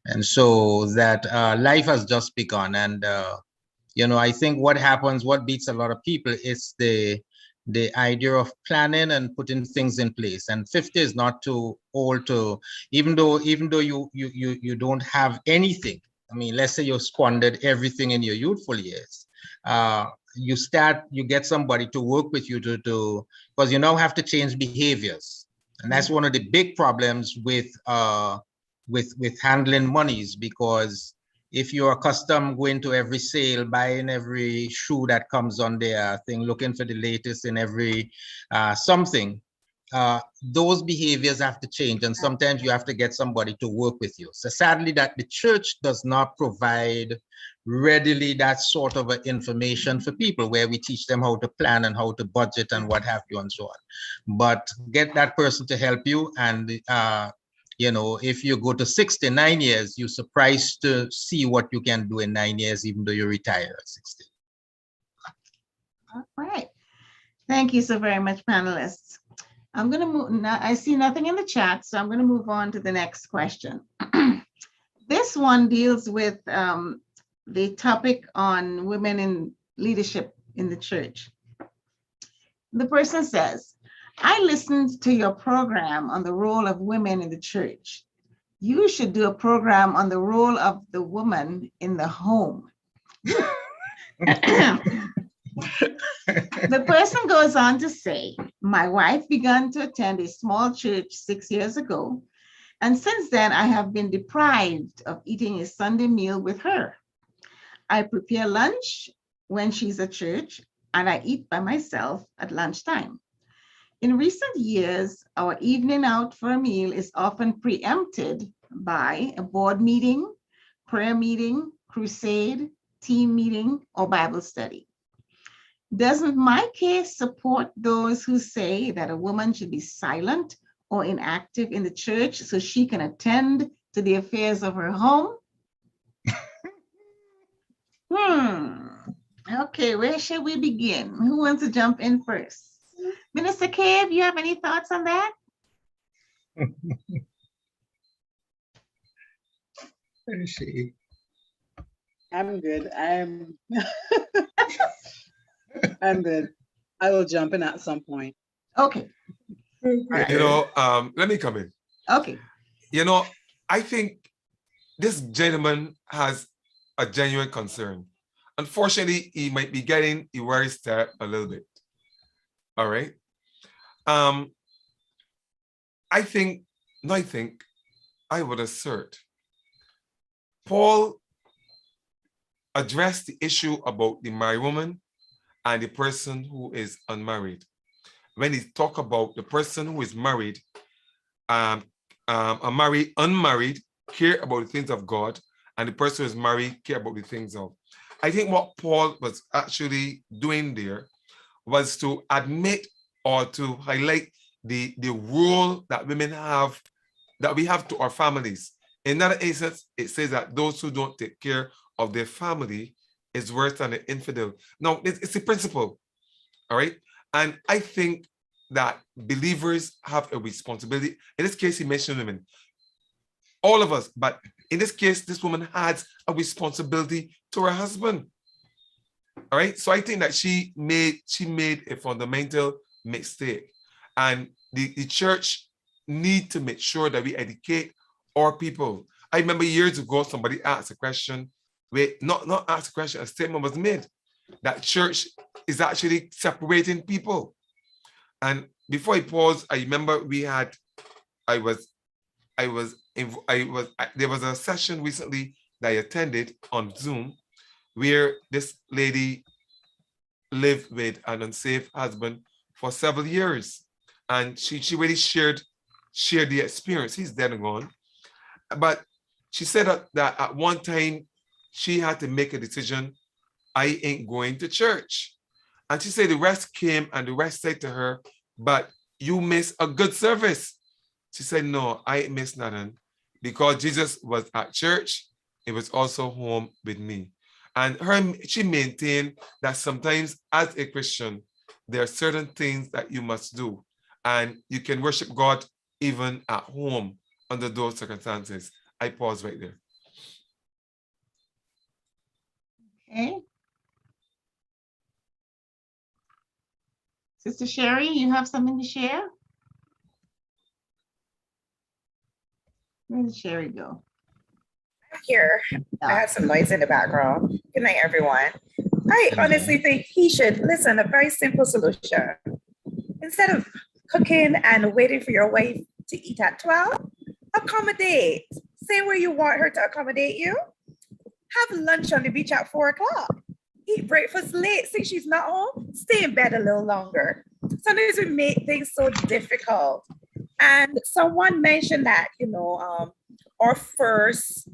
And so that life has just begun. And, I think what happens, what beats a lot of people is the the idea of planning and putting things in place. And 50 is not too old to, even though you don't have anything. I mean, let's say you squandered everything in your youthful years. You get somebody to work with you because you now have to change behaviors. And that's one of the big problems with handling monies, because if you're accustomed going to every sale, buying every shoe that comes on their thing, looking for the latest in every something, those behaviors have to change. And sometimes you have to get somebody to work with you. So sadly, that the church does not provide readily that sort of information for people, where we teach them how to plan and how to budget and what have you and so on. But get that person to help you, and if you go to 69 years, you're surprised to see what you can do in 9 years, even though you retire at 60. All right. Thank you so very much, panelists. I'm going to move now. I see nothing in the chat, so I'm going to move on to the next question. This one deals with the topic on women in leadership in the church. The person says, I listened to your program on the role of women in the church. You should do a program on the role of the woman in the home. The person goes on to say, my wife began to attend a small church 6 years ago, and since then I have been deprived of eating a Sunday meal with her. I prepare lunch when she's at church, and I eat by myself at lunchtime. In recent years, our evening out for a meal is often preempted by a board meeting, prayer meeting, crusade, team meeting, or Bible study. Doesn't my case support those who say that a woman should be silent or inactive in the church so she can attend to the affairs of her home? Okay, where should we begin? Who wants to jump in first? Minister Cave, you have any thoughts on that? I'm good. I'm good. I will jump in at some point. Okay. Let me come in. Okay. I think this gentleman has a genuine concern. Unfortunately, he might be getting a worry step a little bit. All right. I would assert Paul addressed the issue about the married woman and the person who is unmarried. When he talk about the person who is married, unmarried, care about the things of God, and the person who is married care about the things of. I think what Paul was actually doing there was to admit or to highlight the role that women have, that we have to our families. In that instance, it says that those who don't take care of their family is worse than an infidel. Now, it's a principle, all right? And I think that believers have a responsibility. In this case, he mentioned women. All of us, but in this case, this woman has a responsibility to her husband. All right. So I think that she made a fundamental mistake. And the church need to make sure that we educate our people. I remember years ago, somebody asked a question, not asked a question, a statement was made that church is actually separating people. And before I pause, I remember there was a session recently that I attended on Zoom where this lady lived with an unsafe husband for several years. And she really shared the experience. He's dead and gone. But she said that at one time she had to make a decision, I ain't going to church. And she said the rest came and the rest said to her, but you miss a good service. She said, no, I ain't miss nothing. Because Jesus was at church, it was also home with me. And she maintained that sometimes as a Christian, there are certain things that you must do. And you can worship God even at home under those circumstances. I pause right there. Okay. Sister Sherry, you have something to share? Where did Sherry go? Here, I have some noise in the background. Good night, everyone. I honestly think he should listen. A very simple solution. Instead of cooking and waiting for your wife to eat at 12, accommodate. Say where you want her to accommodate you. Have lunch on the beach at 4 o'clock. Eat breakfast late. Since she's not home, stay in bed a little longer. Sometimes we make things so difficult. And someone mentioned that, our first,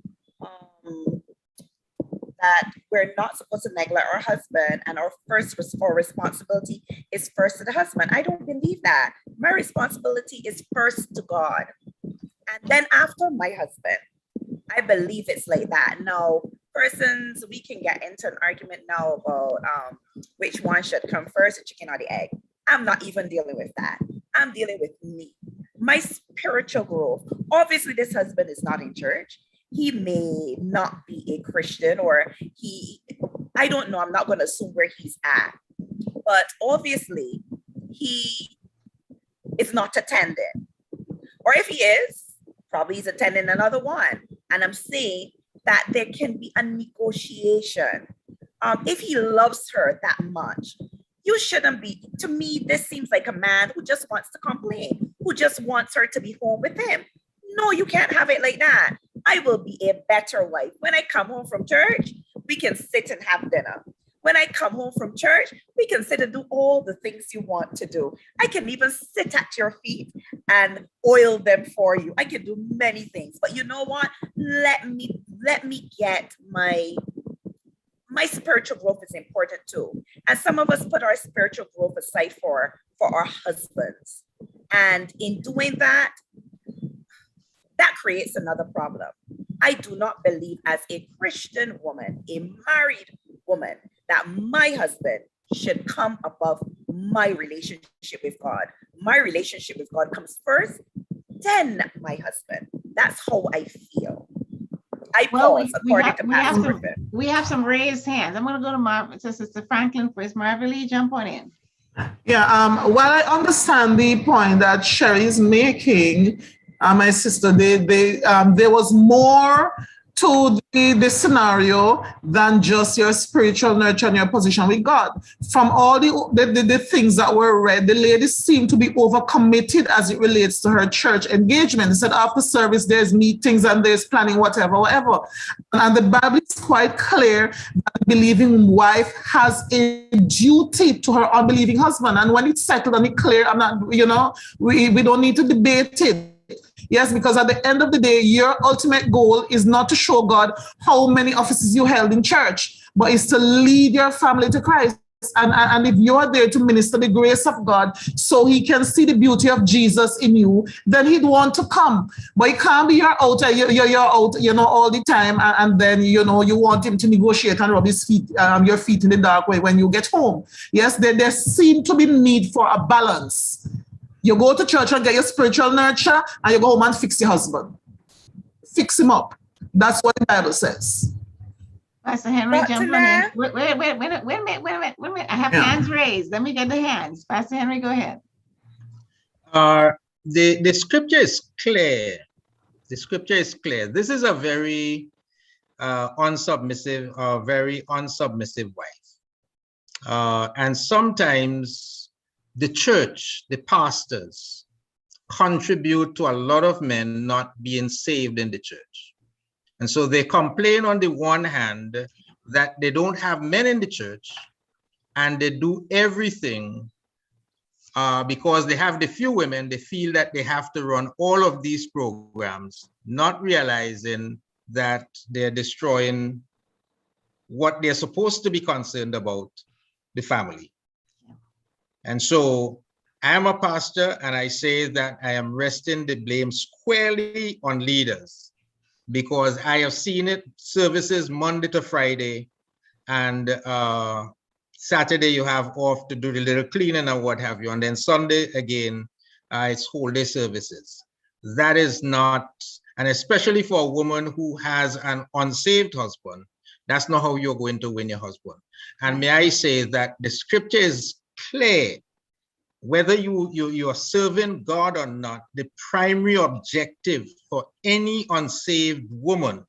that we're not supposed to neglect our husband, and our first responsibility is first to the husband. I don't believe that. My responsibility is first to God, and then after my husband. I believe it's like that. Now, persons, we can get into an argument now about which one should come first, the chicken or the egg. I'm not even dealing with that. I'm dealing with me, my spiritual growth. Obviously, this husband is not in church. He may not be a Christian, or I don't know, I'm not going to assume where he's at. But obviously, he is not attending. Or if he is, probably he's attending another one. And I'm saying that there can be a negotiation. If he loves her that much, you shouldn't be. To me, this seems like a man who just wants to complain, who just wants her to be home with him. No, you can't have it like that. I will be a better wife. When I come home from church, we can sit and have dinner. When I come home from church, we can sit and do all the things you want to do. I can even sit at your feet and oil them for you. I can do many things. But you know what? Let me get my spiritual growth is important too. And some of us put our spiritual growth aside for our husbands. And in doing that, that creates another problem. I do not believe, as a Christian woman, a married woman, that my husband should come above my relationship with God. My relationship with God comes first, then my husband. That's how I feel. We have some raised hands. I'm going to go to Sister Franklin first. Marvely, jump on in. Yeah, while I understand the point that Sherry is making, my sister, there was more to the scenario than just your spiritual nurture and your position with God. From all the things that were read, the lady seemed to be overcommitted as it relates to her church engagement. They said after service, there's meetings and there's planning, whatever. And the Bible is quite clear that the believing wife has a duty to her unbelieving husband. And when it's settled and it's clear, we don't need to debate it. Yes, because at the end of the day, your ultimate goal is not to show God how many offices you held in church, but is to lead your family to Christ. And if you are there to minister the grace of God so he can see the beauty of Jesus in you, then he'd want to come. But it can't be you're out all the time, and then you want him to negotiate and rub his feet, your feet in the dark way when you get home. Yes, there seems to be need for a balance. You go to church and get your spiritual nurture, and you go home and fix your husband. Fix him up. That's what the Bible says. Pastor Henry, jump on in. Wait a minute. I have hands raised. Let me get the hands. Pastor Henry, go ahead. The scripture is clear. The scripture is clear. This is a very unsubmissive wife. And sometimes the church, the pastors, contribute to a lot of men not being saved in the church. And so they complain on the one hand that they don't have men in the church, and they do everything because they have the few women. They feel that they have to run all of these programs, not realizing that they're destroying what they're supposed to be concerned about, the family. And so I am a pastor, and I say that I am resting the blame squarely on leaders, because I have seen it, services Monday to Friday, and Saturday you have off to do the little cleaning and what have you. And then Sunday again, it's whole day services. That is not, and especially for a woman who has an unsaved husband, that's not how you're going to win your husband. And may I say that the scripture is clear whether you are serving God or not, the primary objective for any unsaved woman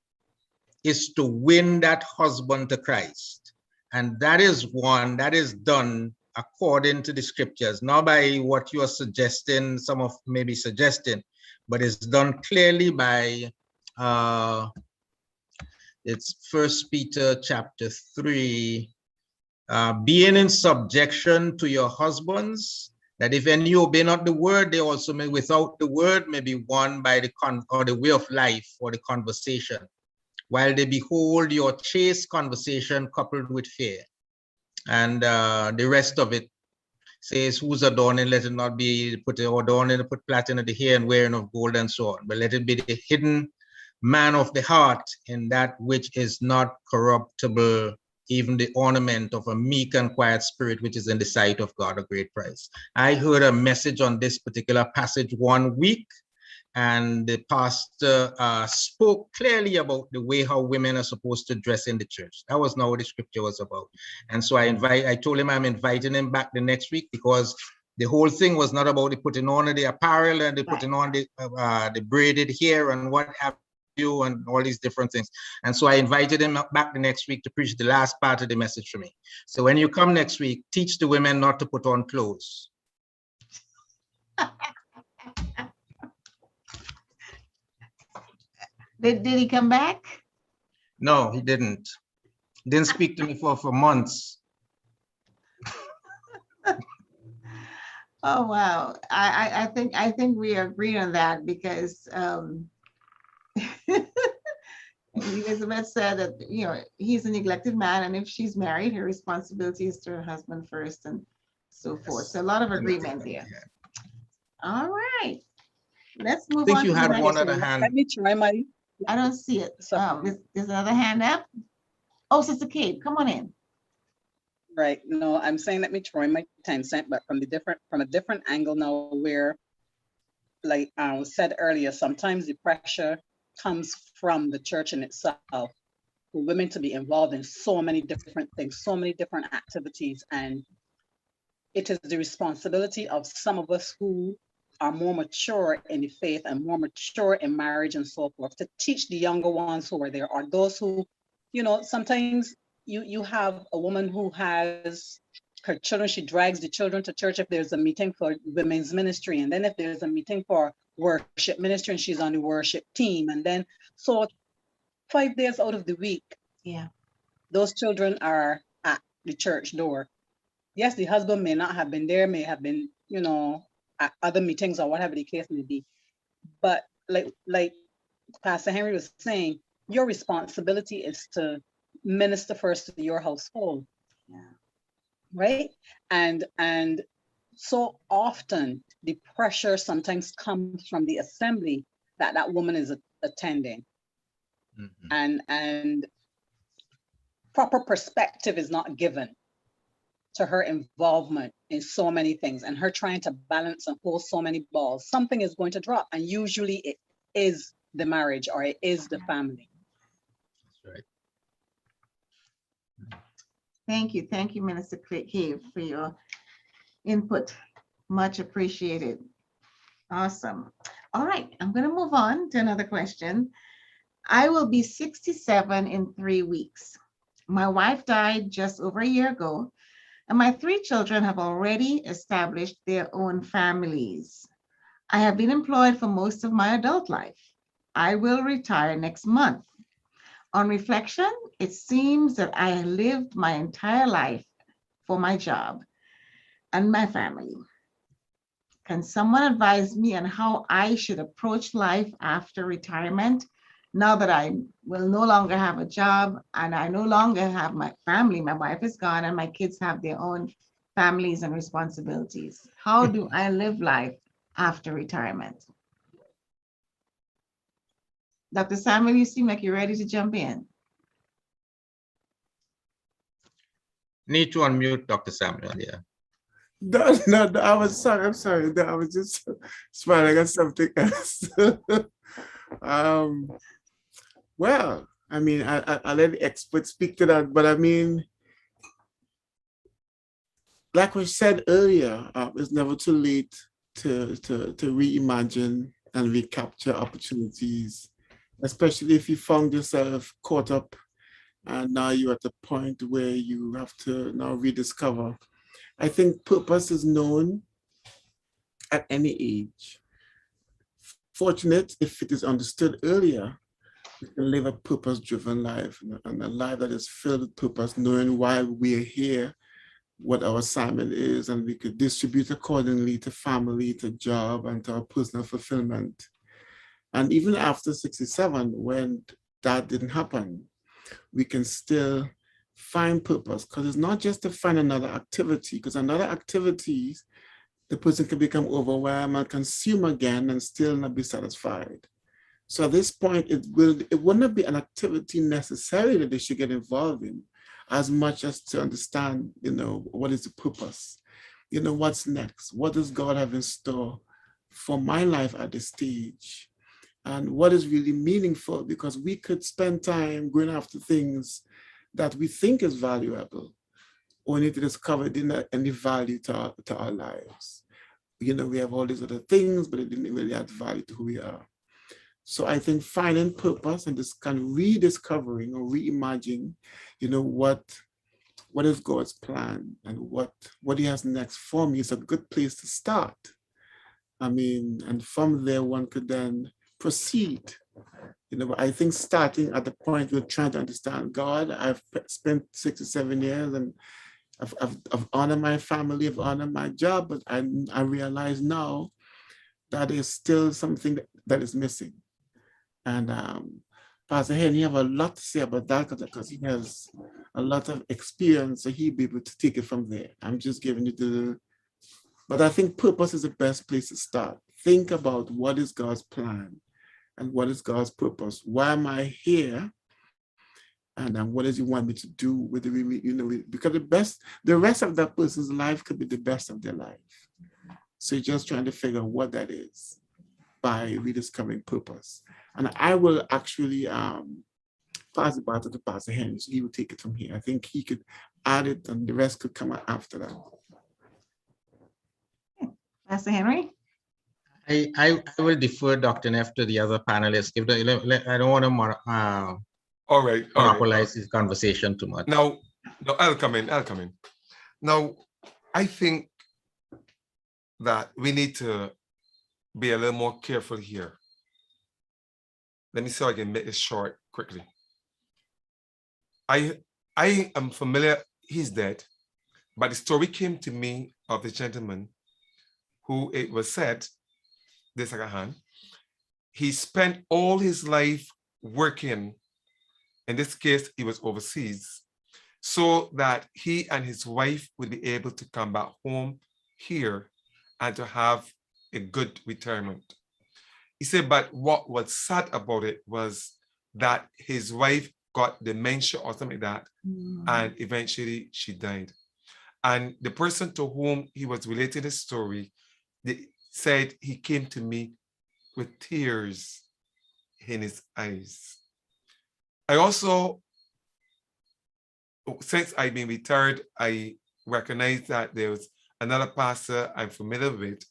is to win that husband to Christ. And that is one that is done according to the scriptures, not by what you are suggesting, some of maybe suggesting, but it's done clearly by it's 1 Peter chapter 3, being in subjection to your husbands, that if any obey not the word, they also may without the word may be won by the way of life or the conversation, while they behold your chaste conversation coupled with fear. And the rest of it says, who's adorning, let it not be put adorning, put platinum in the hair and wearing of gold and so on, but let it be the hidden man of the heart in that which is not corruptible, even the ornament of a meek and quiet spirit, which is in the sight of God a great price. I heard a message on this particular passage one week, and the pastor spoke clearly about the way how women are supposed to dress in the church. That was not what the scripture was about. And so I told him I'm inviting him back the next week, because the whole thing was not about the putting on the apparel and the putting on the braided hair and what have you and all these different things. And so I invited him back the next week to preach the last part of the message for me. So when you come next week, teach the women not to put on clothes. Did he come back? No, he didn't. Didn't speak to me for months. Oh wow. I think we agree on that, because Elizabeth said that, you know, he's a neglected man, and if she's married, her responsibility is to her husband first, and so forth. So a lot of agreement there. All right. Let's move on. I think you to the had next one other one. hand. Let me try my. I don't see it. There's another hand up. Oh, Sister Kate, come on in. Right. No, I'm saying let me try my 10 cents, but from a different angle now, where, like I said earlier, sometimes the pressure comes from the church in itself for women to be involved in so many different things, so many different activities. And it is the responsibility of some of us who are more mature in the faith and more mature in marriage and so forth to teach the younger ones who are there, or those who, you know, sometimes you have a woman who has her children, she drags the children to church if there's a meeting for women's ministry, and then if there's a meeting for worship ministry and she's on the worship team, and then so 5 days out of the week, Yeah, those children are at the church door. Yes, the husband may not have been there, may have been, you know, at other meetings or whatever the case may be, but like Pastor Henry was saying, your responsibility is to minister first to your household. yeah. Right? And so often the pressure sometimes comes from the assembly that woman is attending. Mm-hmm. And proper perspective is not given to her involvement in so many things, and her trying to balance and hold so many balls. Something is going to drop, and usually it is the marriage or it is the family. That's right. Thank you, Minister Cave, for your input. Much appreciated. Awesome. All right, I'm going to move on to another question. I will be 67 in 3 weeks. My wife died just over a year ago, and my 3 children have already established their own families. I have been employed for most of my adult life. I will retire next month. On reflection, it seems that I lived my entire life for my job and my family. Can someone advise me on how I should approach life after retirement, now that I will no longer have a job and I no longer have my family? My wife is gone and my kids have their own families and responsibilities. How do I live life after retirement? Dr. Samuel, you seem like you're ready to jump in. Need to unmute Dr. Samuel, yeah. No, I was sorry. I'm sorry. No, I was just smiling at something else. Well, I mean, I let the experts speak to that, but I mean, like we said earlier, it's never too late to reimagine and recapture opportunities, especially if you found yourself caught up and now you're at the point where you have to now rediscover. I think purpose is known at any age. Fortunate if it is understood earlier, we can live a purpose-driven life and a life that is filled with purpose, knowing why we are here, what our assignment is, and we could distribute accordingly to family, to job, and to our personal fulfillment. And even after 67, when that didn't happen, we can still find purpose, because it's not just to find another activity, because another activity, the person can become overwhelmed and consume again and still not be satisfied. So at this point, it will not be an activity necessarily that they should get involved in, as much as to understand, what is the purpose? What's next? What does God have in store for my life at this stage? And what is really meaningful? Because we could spend time going after things that we think is valuable, only to discover it didn't have any value to our lives. We have all these other things, but it didn't really add value to who we are. So I think finding purpose and this kind of rediscovering or reimagining, what is God's plan and what he has next for me is a good place to start. And from there, one could then proceed. I think starting at the point we're trying to understand God, I've spent 67 years and I've honored my family, I've honored my job, but I realize now that there's still something that is missing. And Pastor Henry, you have a lot to say about that because he has a lot of experience, so he'll be able to take it from there. I'm just giving you but I think purpose is the best place to start. Think about what is God's plan and what is God's purpose. Why am I here? And what does he want me to do with because the rest of that person's life could be the best of their life. So you're just trying to figure out what that is by rediscovering purpose. And I will actually pass it back to Pastor Henry, so he will take it from here. I think he could add it and the rest could come out after that. Pastor Henry? I will defer Dr. Neff to the other panelists. I don't want to All right. monopolize this conversation too much. No, I'll come in. Now, I think that we need to be a little more careful here. Let me see if I can make this short quickly. I am familiar, he's dead, but the story came to me of the gentleman who it was said, this second, he spent all his life working. In this case, he was overseas, so that he and his wife would be able to come back home here and to have a good retirement. He said, but what was sad about it was that his wife got dementia or something like that, and eventually she died. And the person to whom he was relating the story, they said he came to me with tears in his eyes. I also, since I've been retired, I recognize that there was another pastor I'm familiar with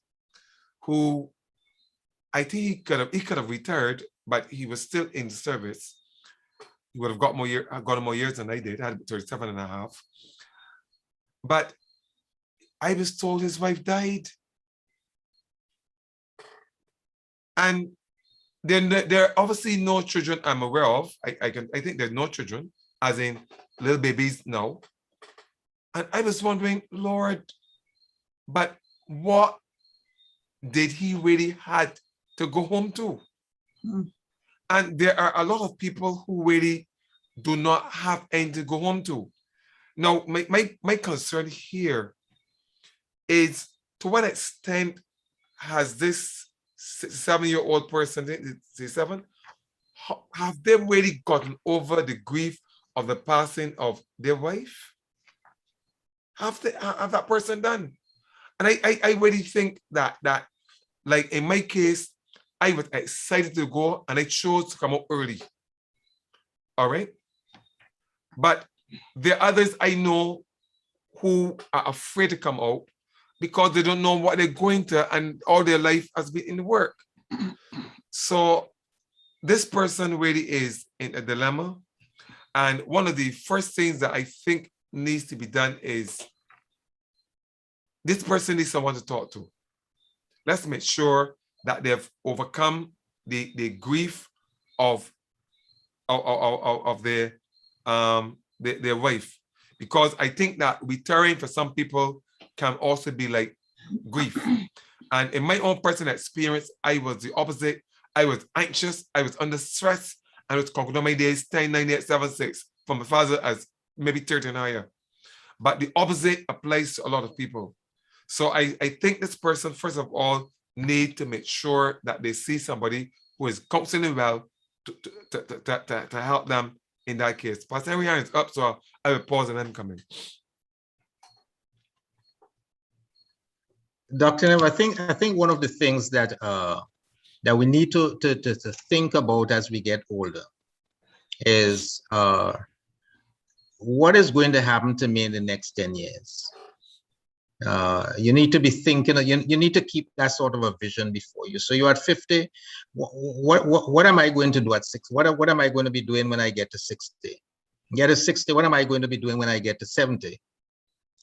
who I think he could have retired, but he was still in the service. He would have got more years than I did. I had 37 and a half. But I was told his wife died. And then there are obviously no children I'm aware of. I think there's no children, as in little babies now. And I was wondering, Lord, but what did he really had to go home to? And there are a lot of people who really do not have anything to go home to. Now, my concern here is, to what extent has this 7-year-old person, 67, have they really gotten over the grief of the passing of their wife? Have that person done? And I really think that like in my case, I was excited to go and I chose to come up early. All right. But there are others I know who are afraid to come out because they don't know what they're going to, and all their life has been in work. So this person really is in a dilemma. And one of the first things that I think needs to be done is this person needs someone to talk to. Let's make sure that they've overcome the grief of their wife, because I think that retiring for some people can also be like grief. And in my own personal experience, I was the opposite. I was anxious, I was under stress, and I was concluding my days 10, 9, 8, 7, 6 from my father as maybe 30 and higher. But the opposite applies to a lot of people. So I think this person, first of all, need to make sure that they see somebody who is counseling well to help them in that case. Pastor Henry hand is up, so I will pause and then come in. Dr. Nev, I think one of the things that that we need to think about as we get older is what is going to happen to me in the next 10 years. You need to be thinking, you need to keep that sort of a vision before you. So you're at 50, what am I going to do at 60? What am I going to be doing when I get to 60? Get to 60, what am I going to be doing when I get to 70?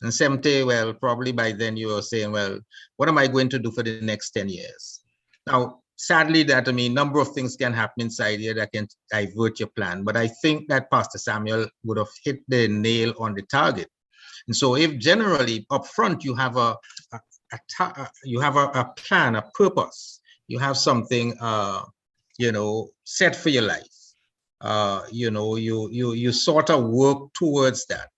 And 70, well, probably by then you're saying, well, what am I going to do for the next 10 years? Now, sadly, that, I mean, number of things can happen inside here that can divert your plan. But I think that Pastor Samuel would have hit the nail on the target. And so if generally up front you have a plan, a purpose, you have something, you know, set for your life, you know, you sort of work towards that.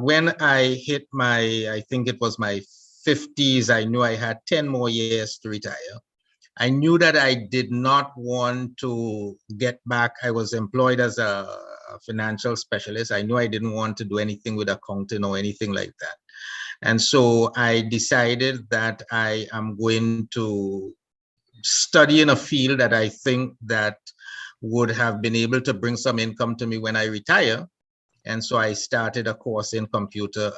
When I hit my, I think it was my 50s, I knew I had 10 more years to retire. I knew that I did not want to get back. I was employed as a financial specialist. I knew I didn't want to do anything with accounting or anything like that. And so I decided that I am going to study in a field that I think that would have been able to bring some income to me when I retire. And so I started a course in computer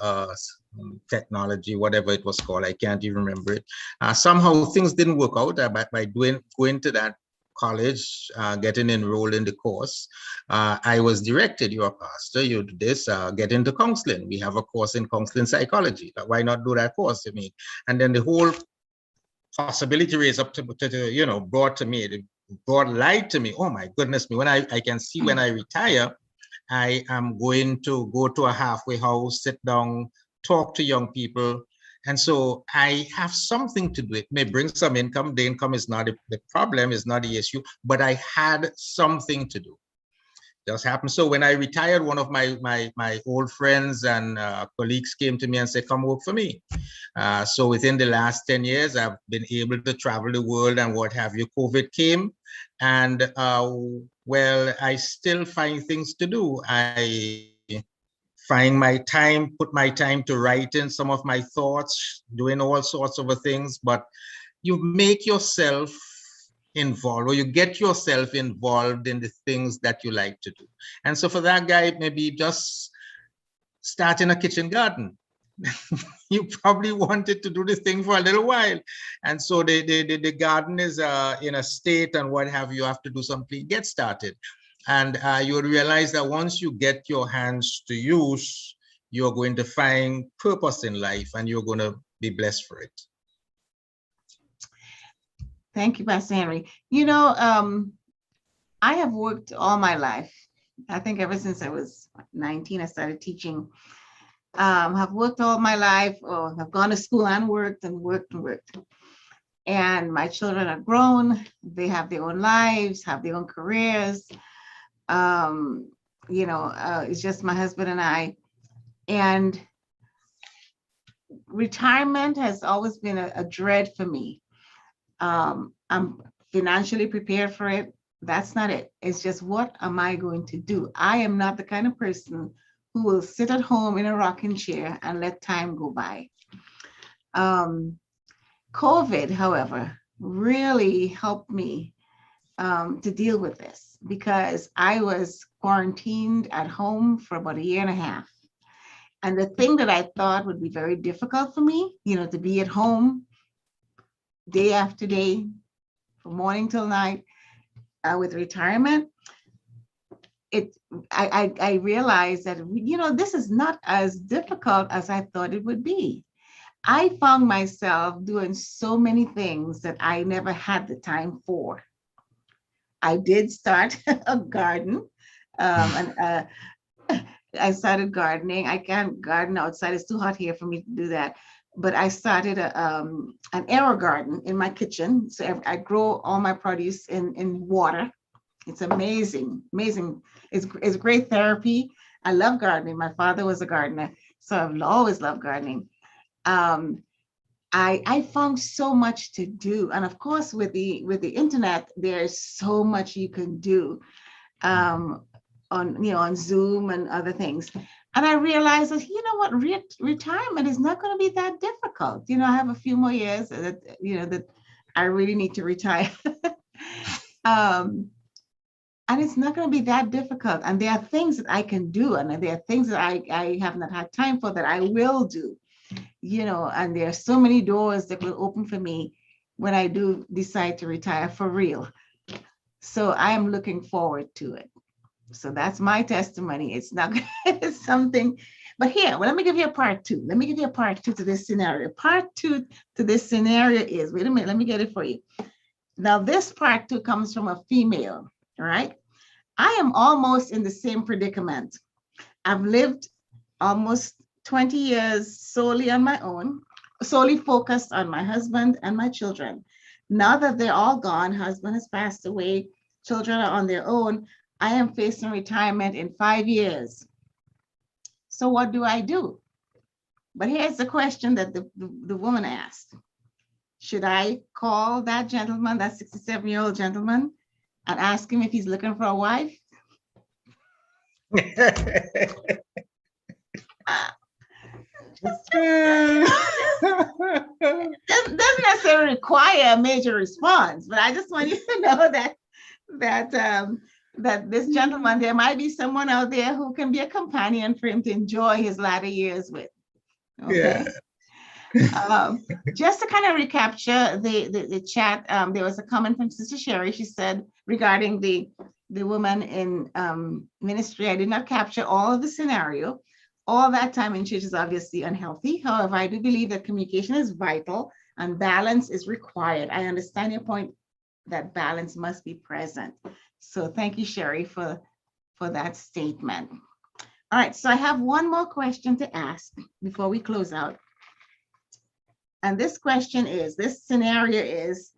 technology, whatever it was called. I can't even remember it. Somehow things didn't work out by going to that college, getting enrolled in the course. I was directed, you're a pastor, you do this, get into counseling. We have a course in counseling psychology. Why not do that course? I mean, and then the whole possibility raised up to you know, brought light to me. Oh my goodness me, when I can see when I retire, I am going to go to a halfway house, sit down, talk to young people. And so I have something to do. It may bring some income. The income is not the problem, is not the issue, but I had something to do. Just happened. So when I retired, one of my old friends and colleagues came to me and said, come work for me. So within the last 10 years, I've been able to travel the world and what have you. COVID came, and well, I still find things to do. I find my time, put my time to writing some of my thoughts, doing all sorts of things, but you make yourself involved, or you get yourself involved in the things that you like to do. And so for that guy, maybe just starting a kitchen garden. You probably wanted to do this thing for a little while. And so the garden is in a state and what have you, have to do something, get started. And you will realize that once you get your hands to use, you're going to find purpose in life and you're going to be blessed for it. Thank you, Pastor Henry. You know, I have worked all my life. I think ever since I was 19, I started teaching. Have worked all my life, or have gone to school and worked and worked and worked. And my children are grown. They have their own lives, have their own careers. You know, it's just my husband and I. And retirement has always been a dread for me. I'm financially prepared for it. That's not it. It's just, what am I going to do? I am not the kind of person who will sit at home in a rocking chair and let time go by. COVID, however, really helped me to deal with this, because I was quarantined at home for about a year and a half. And the thing that I thought would be very difficult for me, to be at home day after day, from morning till night, with retirement, I realized that, this is not as difficult as I thought it would be. I found myself doing so many things that I never had the time for. I did start a garden, and I started gardening. I can't garden outside. It's too hot here for me to do that. But I started an aero garden in my kitchen. So I grow all my produce in water. It's amazing, amazing. It's great therapy. I love gardening. My father was a gardener, so I've always loved gardening. I found so much to do, and of course, with the internet, there's so much you can do on Zoom and other things. And I realized that, what, retirement is not going to be that difficult. I have a few more years that I really need to retire. And it's not going to be that difficult. And there are things that I can do, and there are things that I have not had time for that I will do, and there are so many doors that will open for me when I do decide to retire for real. So I am looking forward to it. So that's my testimony. It's not it's something, but here, well, let me give you a part two. Let me give you a part two to this scenario. Part two to this scenario is, wait a minute, let me get it for you. Now, this part two comes from a female, all right? I am almost in the same predicament. I've lived almost 20 years solely on my own, solely focused on my husband and my children. Now that they're all gone, husband has passed away, children are on their own, I am facing retirement in 5 years. So what do I do? But here's the question that the woman asked. Should I call that gentleman, that 67-year-old gentleman, and ask him if he's looking for a wife? Doesn't necessarily require a major response, but I just want you to know that this gentleman, there might be someone out there who can be a companion for him to enjoy his latter years with. Okay. Yeah. Just to kind of recapture the chat, there was a comment from Sister Sherry. She said regarding the woman in ministry, I did not capture all of the scenario. All that time in church is obviously unhealthy. However, I do believe that communication is vital and balance is required. I understand your point that balance must be present. So thank you, Sherry, for that statement. All right, so I have one more question to ask before we close out. And this scenario is,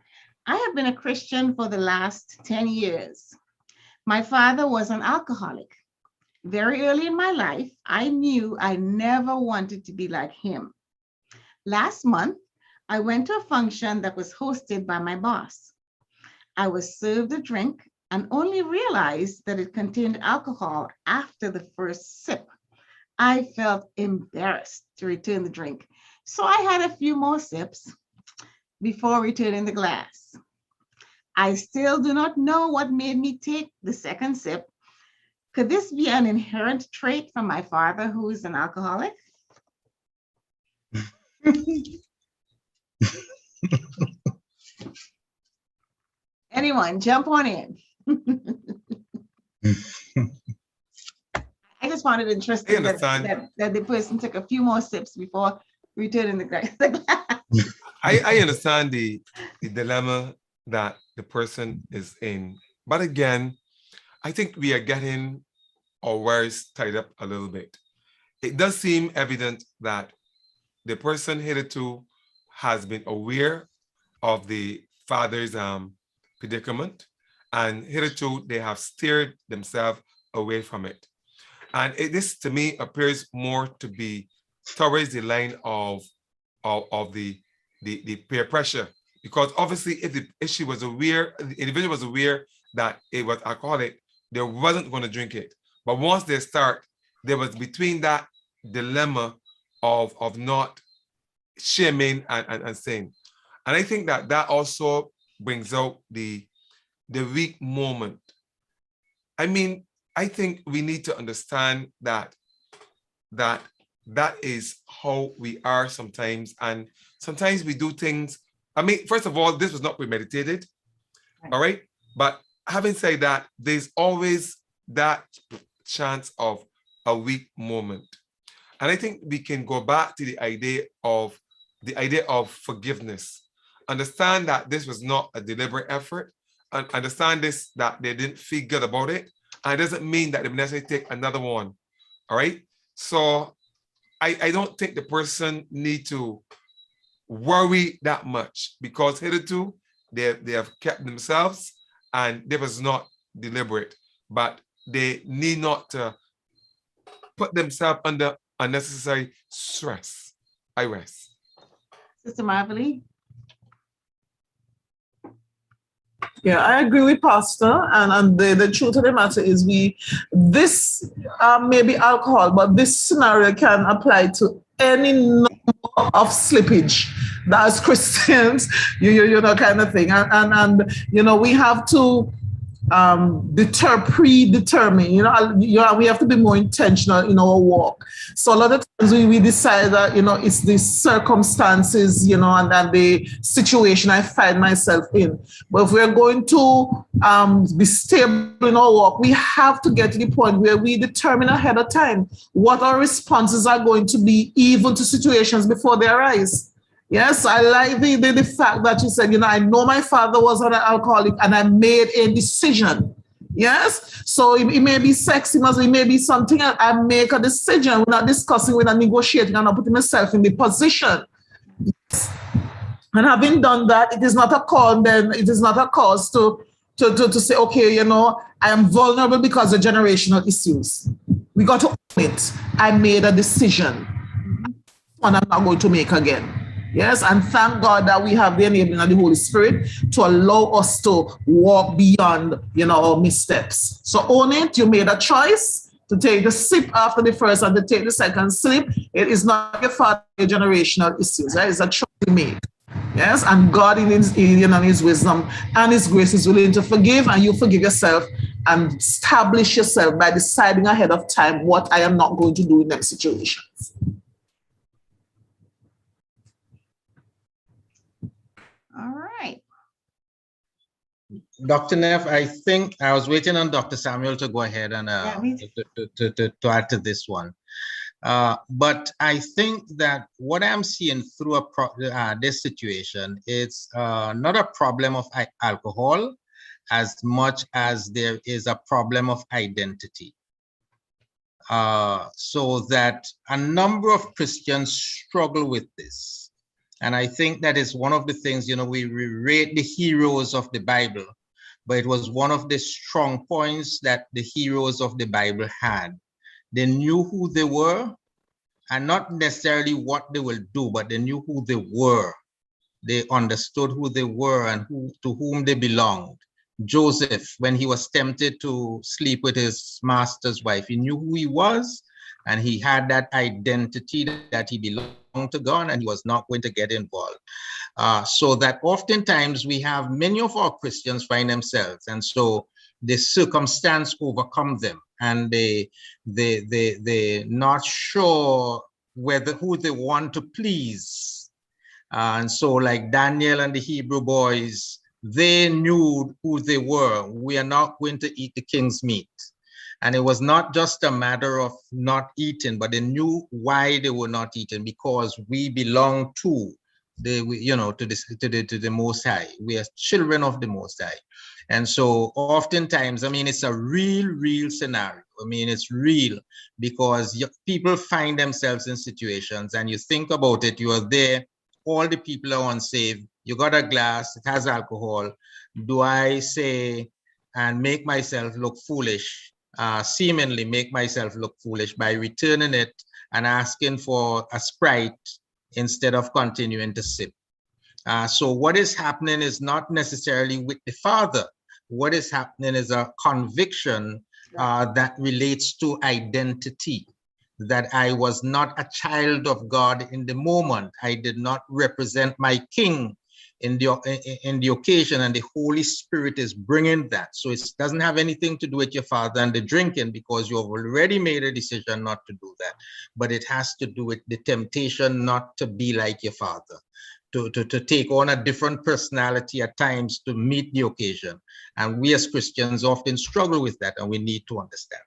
I have been a Christian for the last 10 years. My father was an alcoholic. Very early in my life, I knew I never wanted to be like him. Last month, I went to a function that was hosted by my boss. I was served a drink and only realized that it contained alcohol after the first sip. I felt embarrassed to return the drink, so I had a few more sips before returning the glass. I still do not know what made me take the second sip. Could this be an inherent trait from my father, who is an alcoholic? Anyone, jump on in. I just found it interesting that the person took a few more sips before returning the glass. I understand the dilemma that the person is in. But again, I think we are getting our wires tied up a little bit. It does seem evident that the person hitherto has been aware of the father's predicament, and hitherto they have steered themselves away from it. And this to me appears more to be towards the line of the peer pressure, because obviously if she was aware, the individual was aware that it was alcoholic, they wasn't going to drink it. But once they start, there was between that dilemma of not shaming and saying. And I think that also brings out the weak moment. I mean, I think we need to understand that that is how we are sometimes. And sometimes we do things. I mean, first of all, this was not premeditated. Right. All right. But having said that, there's always that chance of a weak moment. And I think we can go back to the idea of forgiveness. Understand that this was not a deliberate effort, and understand this, that they didn't feel good about it. And it doesn't mean that they necessarily take another one. All right. So I don't think the person need to worry that much, because hitherto they have kept themselves and it was not deliberate, but they need not to put themselves under unnecessary stress. I rest. Sister Marvelly? Yeah, I agree with Pastor. And the truth of the matter is this may be alcohol, but this scenario can apply to any number of slippage that as Christians, you know, kind of thing. And you know, we have to predetermine, you know, we have to be more intentional in our walk. So a lot of times we decide that, you know, it's the circumstances, you know, and the situation I find myself in. But if we're going to be stable in our walk, we have to get to the point where we determine ahead of time what our responses are going to be, even to situations before they arise. Yes, I like the fact that you said, you know, I know my father was an alcoholic and I made a decision. Yes, so it may be sex, it may be something else. I make a decision. We're not discussing, we're not negotiating, I'm not putting myself in the position. Yes. And having done that, it is not a call, then it is not a cause to say, okay, you know, I am vulnerable because of generational issues. We got to own it. I made a decision and I'm not going to make again. Yes, and thank God that we have the enabling of the Holy Spirit to allow us to walk beyond, you know, our missteps. So own it. You made a choice to take the sip after the first and to take the second sip. It is not your father's generational issues. Right? It's a choice you made. Yes, and God in his wisdom and his grace is willing to forgive, and you forgive yourself and establish yourself by deciding ahead of time what I am not going to do in them situations. All right. Dr. Neff, I think I was waiting on Dr. Samuel to go ahead and to add to this one. But I think that what I'm seeing through this situation, it's not a problem of alcohol as much as there is a problem of identity. So that a number of Christians struggle with this. And I think that is one of the things, you know, we rate the heroes of the Bible, but it was one of the strong points that the heroes of the Bible had. They knew who they were, and not necessarily what they will do, but they knew who they were. They understood who they were and to whom they belonged. Joseph, when he was tempted to sleep with his master's wife, he knew who he was, and he had that identity that he belonged to God and he was not going to get involved. So that oftentimes we have many of our Christians find themselves, and so the circumstance overcome them, and they're not sure who they want to please. And so like Daniel and the Hebrew boys, they knew who they were. We are not going to eat the king's meat. And it was not just a matter of not eating, but they knew why they were not eating, because we belong to the Most High. We are children of the Most High. And so oftentimes, I mean, it's a real scenario. I mean, it's real because people find themselves in situations, and you think about it, you are there, all the people are unsaved, you got a glass, it has alcohol. Do I say and make myself look foolish, seemingly make myself look foolish by returning it and asking for a Sprite instead of continuing to sip? So what is happening is not necessarily with the father. What is happening is a conviction that relates to identity, that I was not a child of God in the moment. I did not represent my king in the occasion, and the Holy Spirit is bringing that. So it doesn't have anything to do with your father and the drinking, because you have already made a decision not to do that. But it has to do with the temptation not to be like your father, to take on a different personality at times to meet the occasion. And we as Christians often struggle with that, and we need to understand.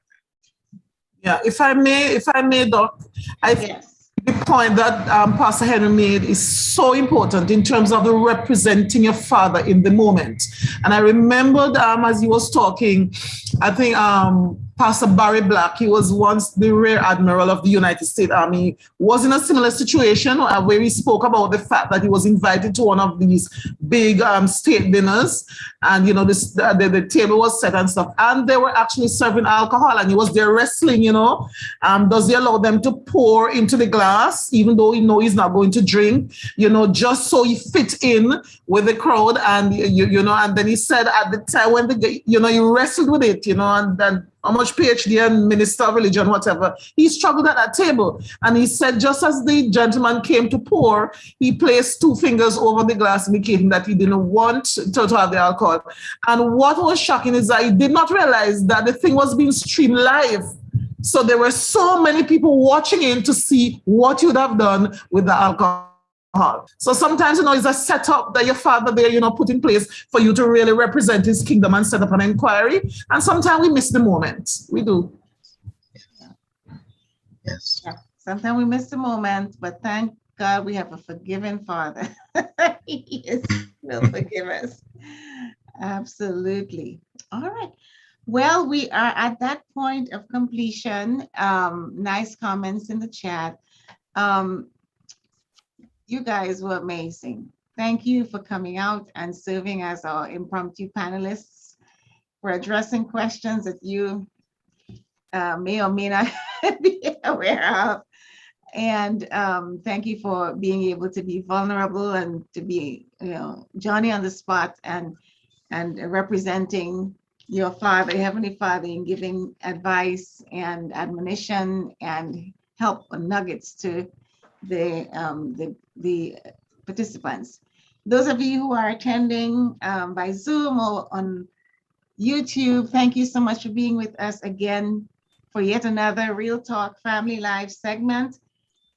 Yeah, if I may, Doc, I think Yes. the point that Pastor Henry made is so important in terms of the representing your father in the moment. And I remembered as he was talking, I think Pastor Barry Black, he was once the Rear Admiral of the United States Army, was in a similar situation where he spoke about the fact that he was invited to one of these big state dinners, and the table was set and stuff, and they were actually serving alcohol, and he was there wrestling, does he allow them to pour into the glass, even though he's not going to drink, just so he fit in with the crowd. And and then he said at the time when he wrestled with it, and then how much PhD and minister of religion, whatever, he struggled at that table. And he said, just as the gentleman came to pour, he placed 2 fingers over the glass, indicating that he didn't want to have the alcohol. And what was shocking is that he did not realize that the thing was being streamed live. So there were so many people watching in to see what you would have done with the alcohol. So sometimes, it's a setup that your father there, put in place for you to really represent his kingdom and set up an inquiry. And sometimes we miss the moment. We do. Yes. Yeah. Sometimes we miss the moment, but thank God we have a forgiving father. He will forgive us. Absolutely. All right. Well, we are at that point of completion. Nice comments in the chat. You guys were amazing. Thank you for coming out and serving as our impromptu panelists, for addressing questions that you may or may not be aware of. And thank you for being able to be vulnerable and to be, Johnny on the spot and representing your Father, Heavenly Father, and giving advice and admonition and help nuggets to the participants. Those of you who are attending by Zoom or on YouTube, thank you so much for being with us again for yet another Real Talk Family Life segment,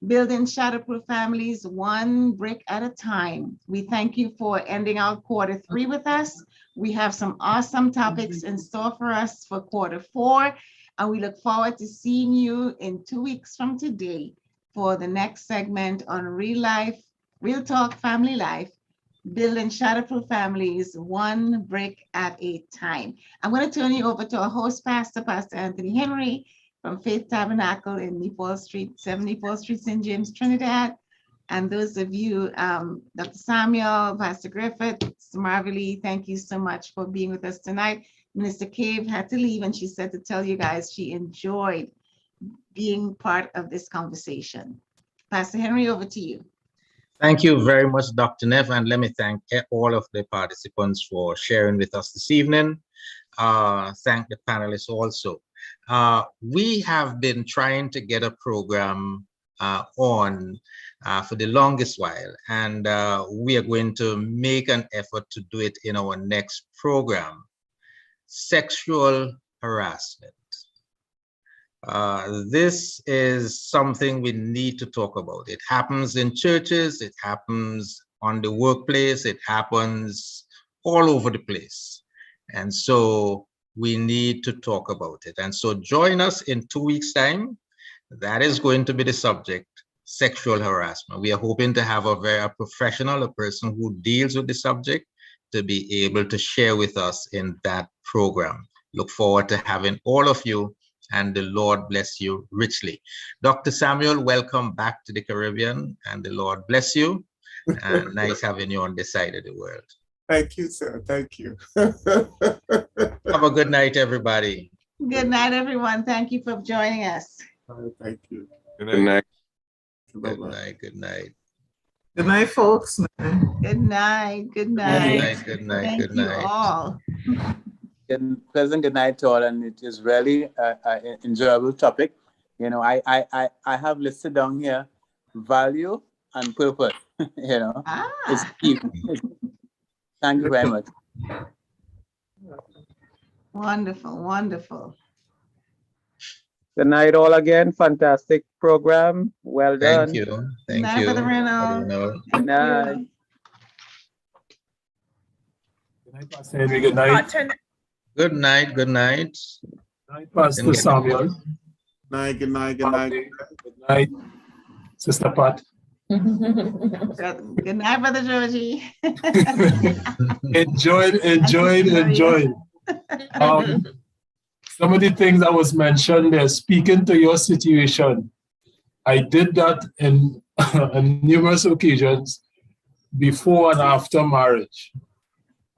building shatterproof families one brick at a time. We thank you for ending our Q3 with us. We have some awesome topics in store for us for Q4, and we look forward to seeing you in 2 weeks from today for the next segment on Real Talk Family Life, building shatterproof families one brick at a time. I'm going to turn you over to our host pastor, Pastor Anthony Henry from Faith Tabernacle in Nepal Street, 74th Street, St. James, Trinidad. And those of you, Dr. Samuel, Pastor Griffith, Marvely, thank you so much for being with us tonight. Minister Cave had to leave, and she said to tell you guys she enjoyed being part of this conversation. Pastor Henry, over to you. Thank you very much, Dr. Neff, and let me thank all of the participants for sharing with us this evening. Thank the panelists also. We have been trying to get a program on for the longest while, and we are going to make an effort to do it in our next program. Sexual harassment. This is something we need to talk about. It happens in churches, it happens on the workplace, it happens all over the place. And so we need to talk about it. And so join us in 2 weeks' time. That is going to be the subject, sexual harassment. We are hoping to have a professional, a person who deals with the subject, to be able to share with us in that program. Look forward to having all of you, and the Lord bless you richly. Dr. Samuel, welcome back to the Caribbean, and the Lord bless you. And nice having you on this side of the world. Thank you, sir. Thank you. Have a good night, everybody. Good night, everyone. Thank you for joining us. Thank you. Good night. Good night. Good night. Good night, folks. Good night. Good night. Good night. Thank Good you night. all. Pleasant good night to all, and it is really an enjoyable topic. I have listed down here value on purpose. You know, it's Ah, key. Thank you very much. wonderful, wonderful. Good night, all again. Fantastic program. Well done. Thank you. Good Thank night, you. Brother Reno. Reno. Good night. Good night, Pastor Henry. Good night. Pattern, Good night. Good night. Good night, Pastor Good night. Samuel. Good night. Good night. Good night, Sister Pat. Good night, Brother Georgie. Enjoyed. Maria. Some of the things that was mentioned there, speaking to your situation, I did that in on numerous occasions before and after marriage.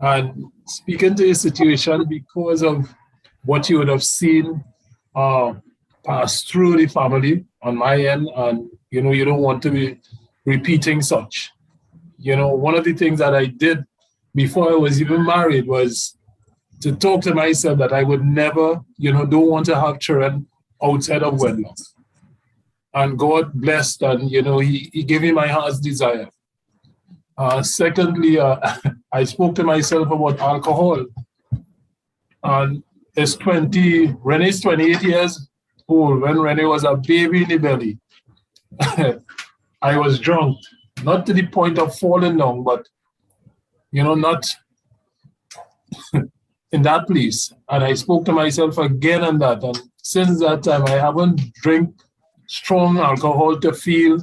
And speaking to your situation because of what you would have seen pass through the family on my end, and you don't want to be repeating such. One of the things that I did before I was even married was to talk to myself that I would never, don't want to have children outside of wedlock. And God blessed, and He gave me my heart's desire. Secondly, I spoke to myself about alcohol. And Renee's 28 years old. When Renee was a baby in the belly, I was drunk, not to the point of falling down, but not in that place. And I spoke to myself again on that. And since that time, I haven't drank strong alcohol to feel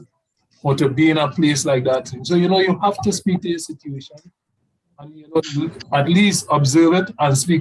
or to be in a place like that. So, you have to speak to your situation and, at least observe it and speak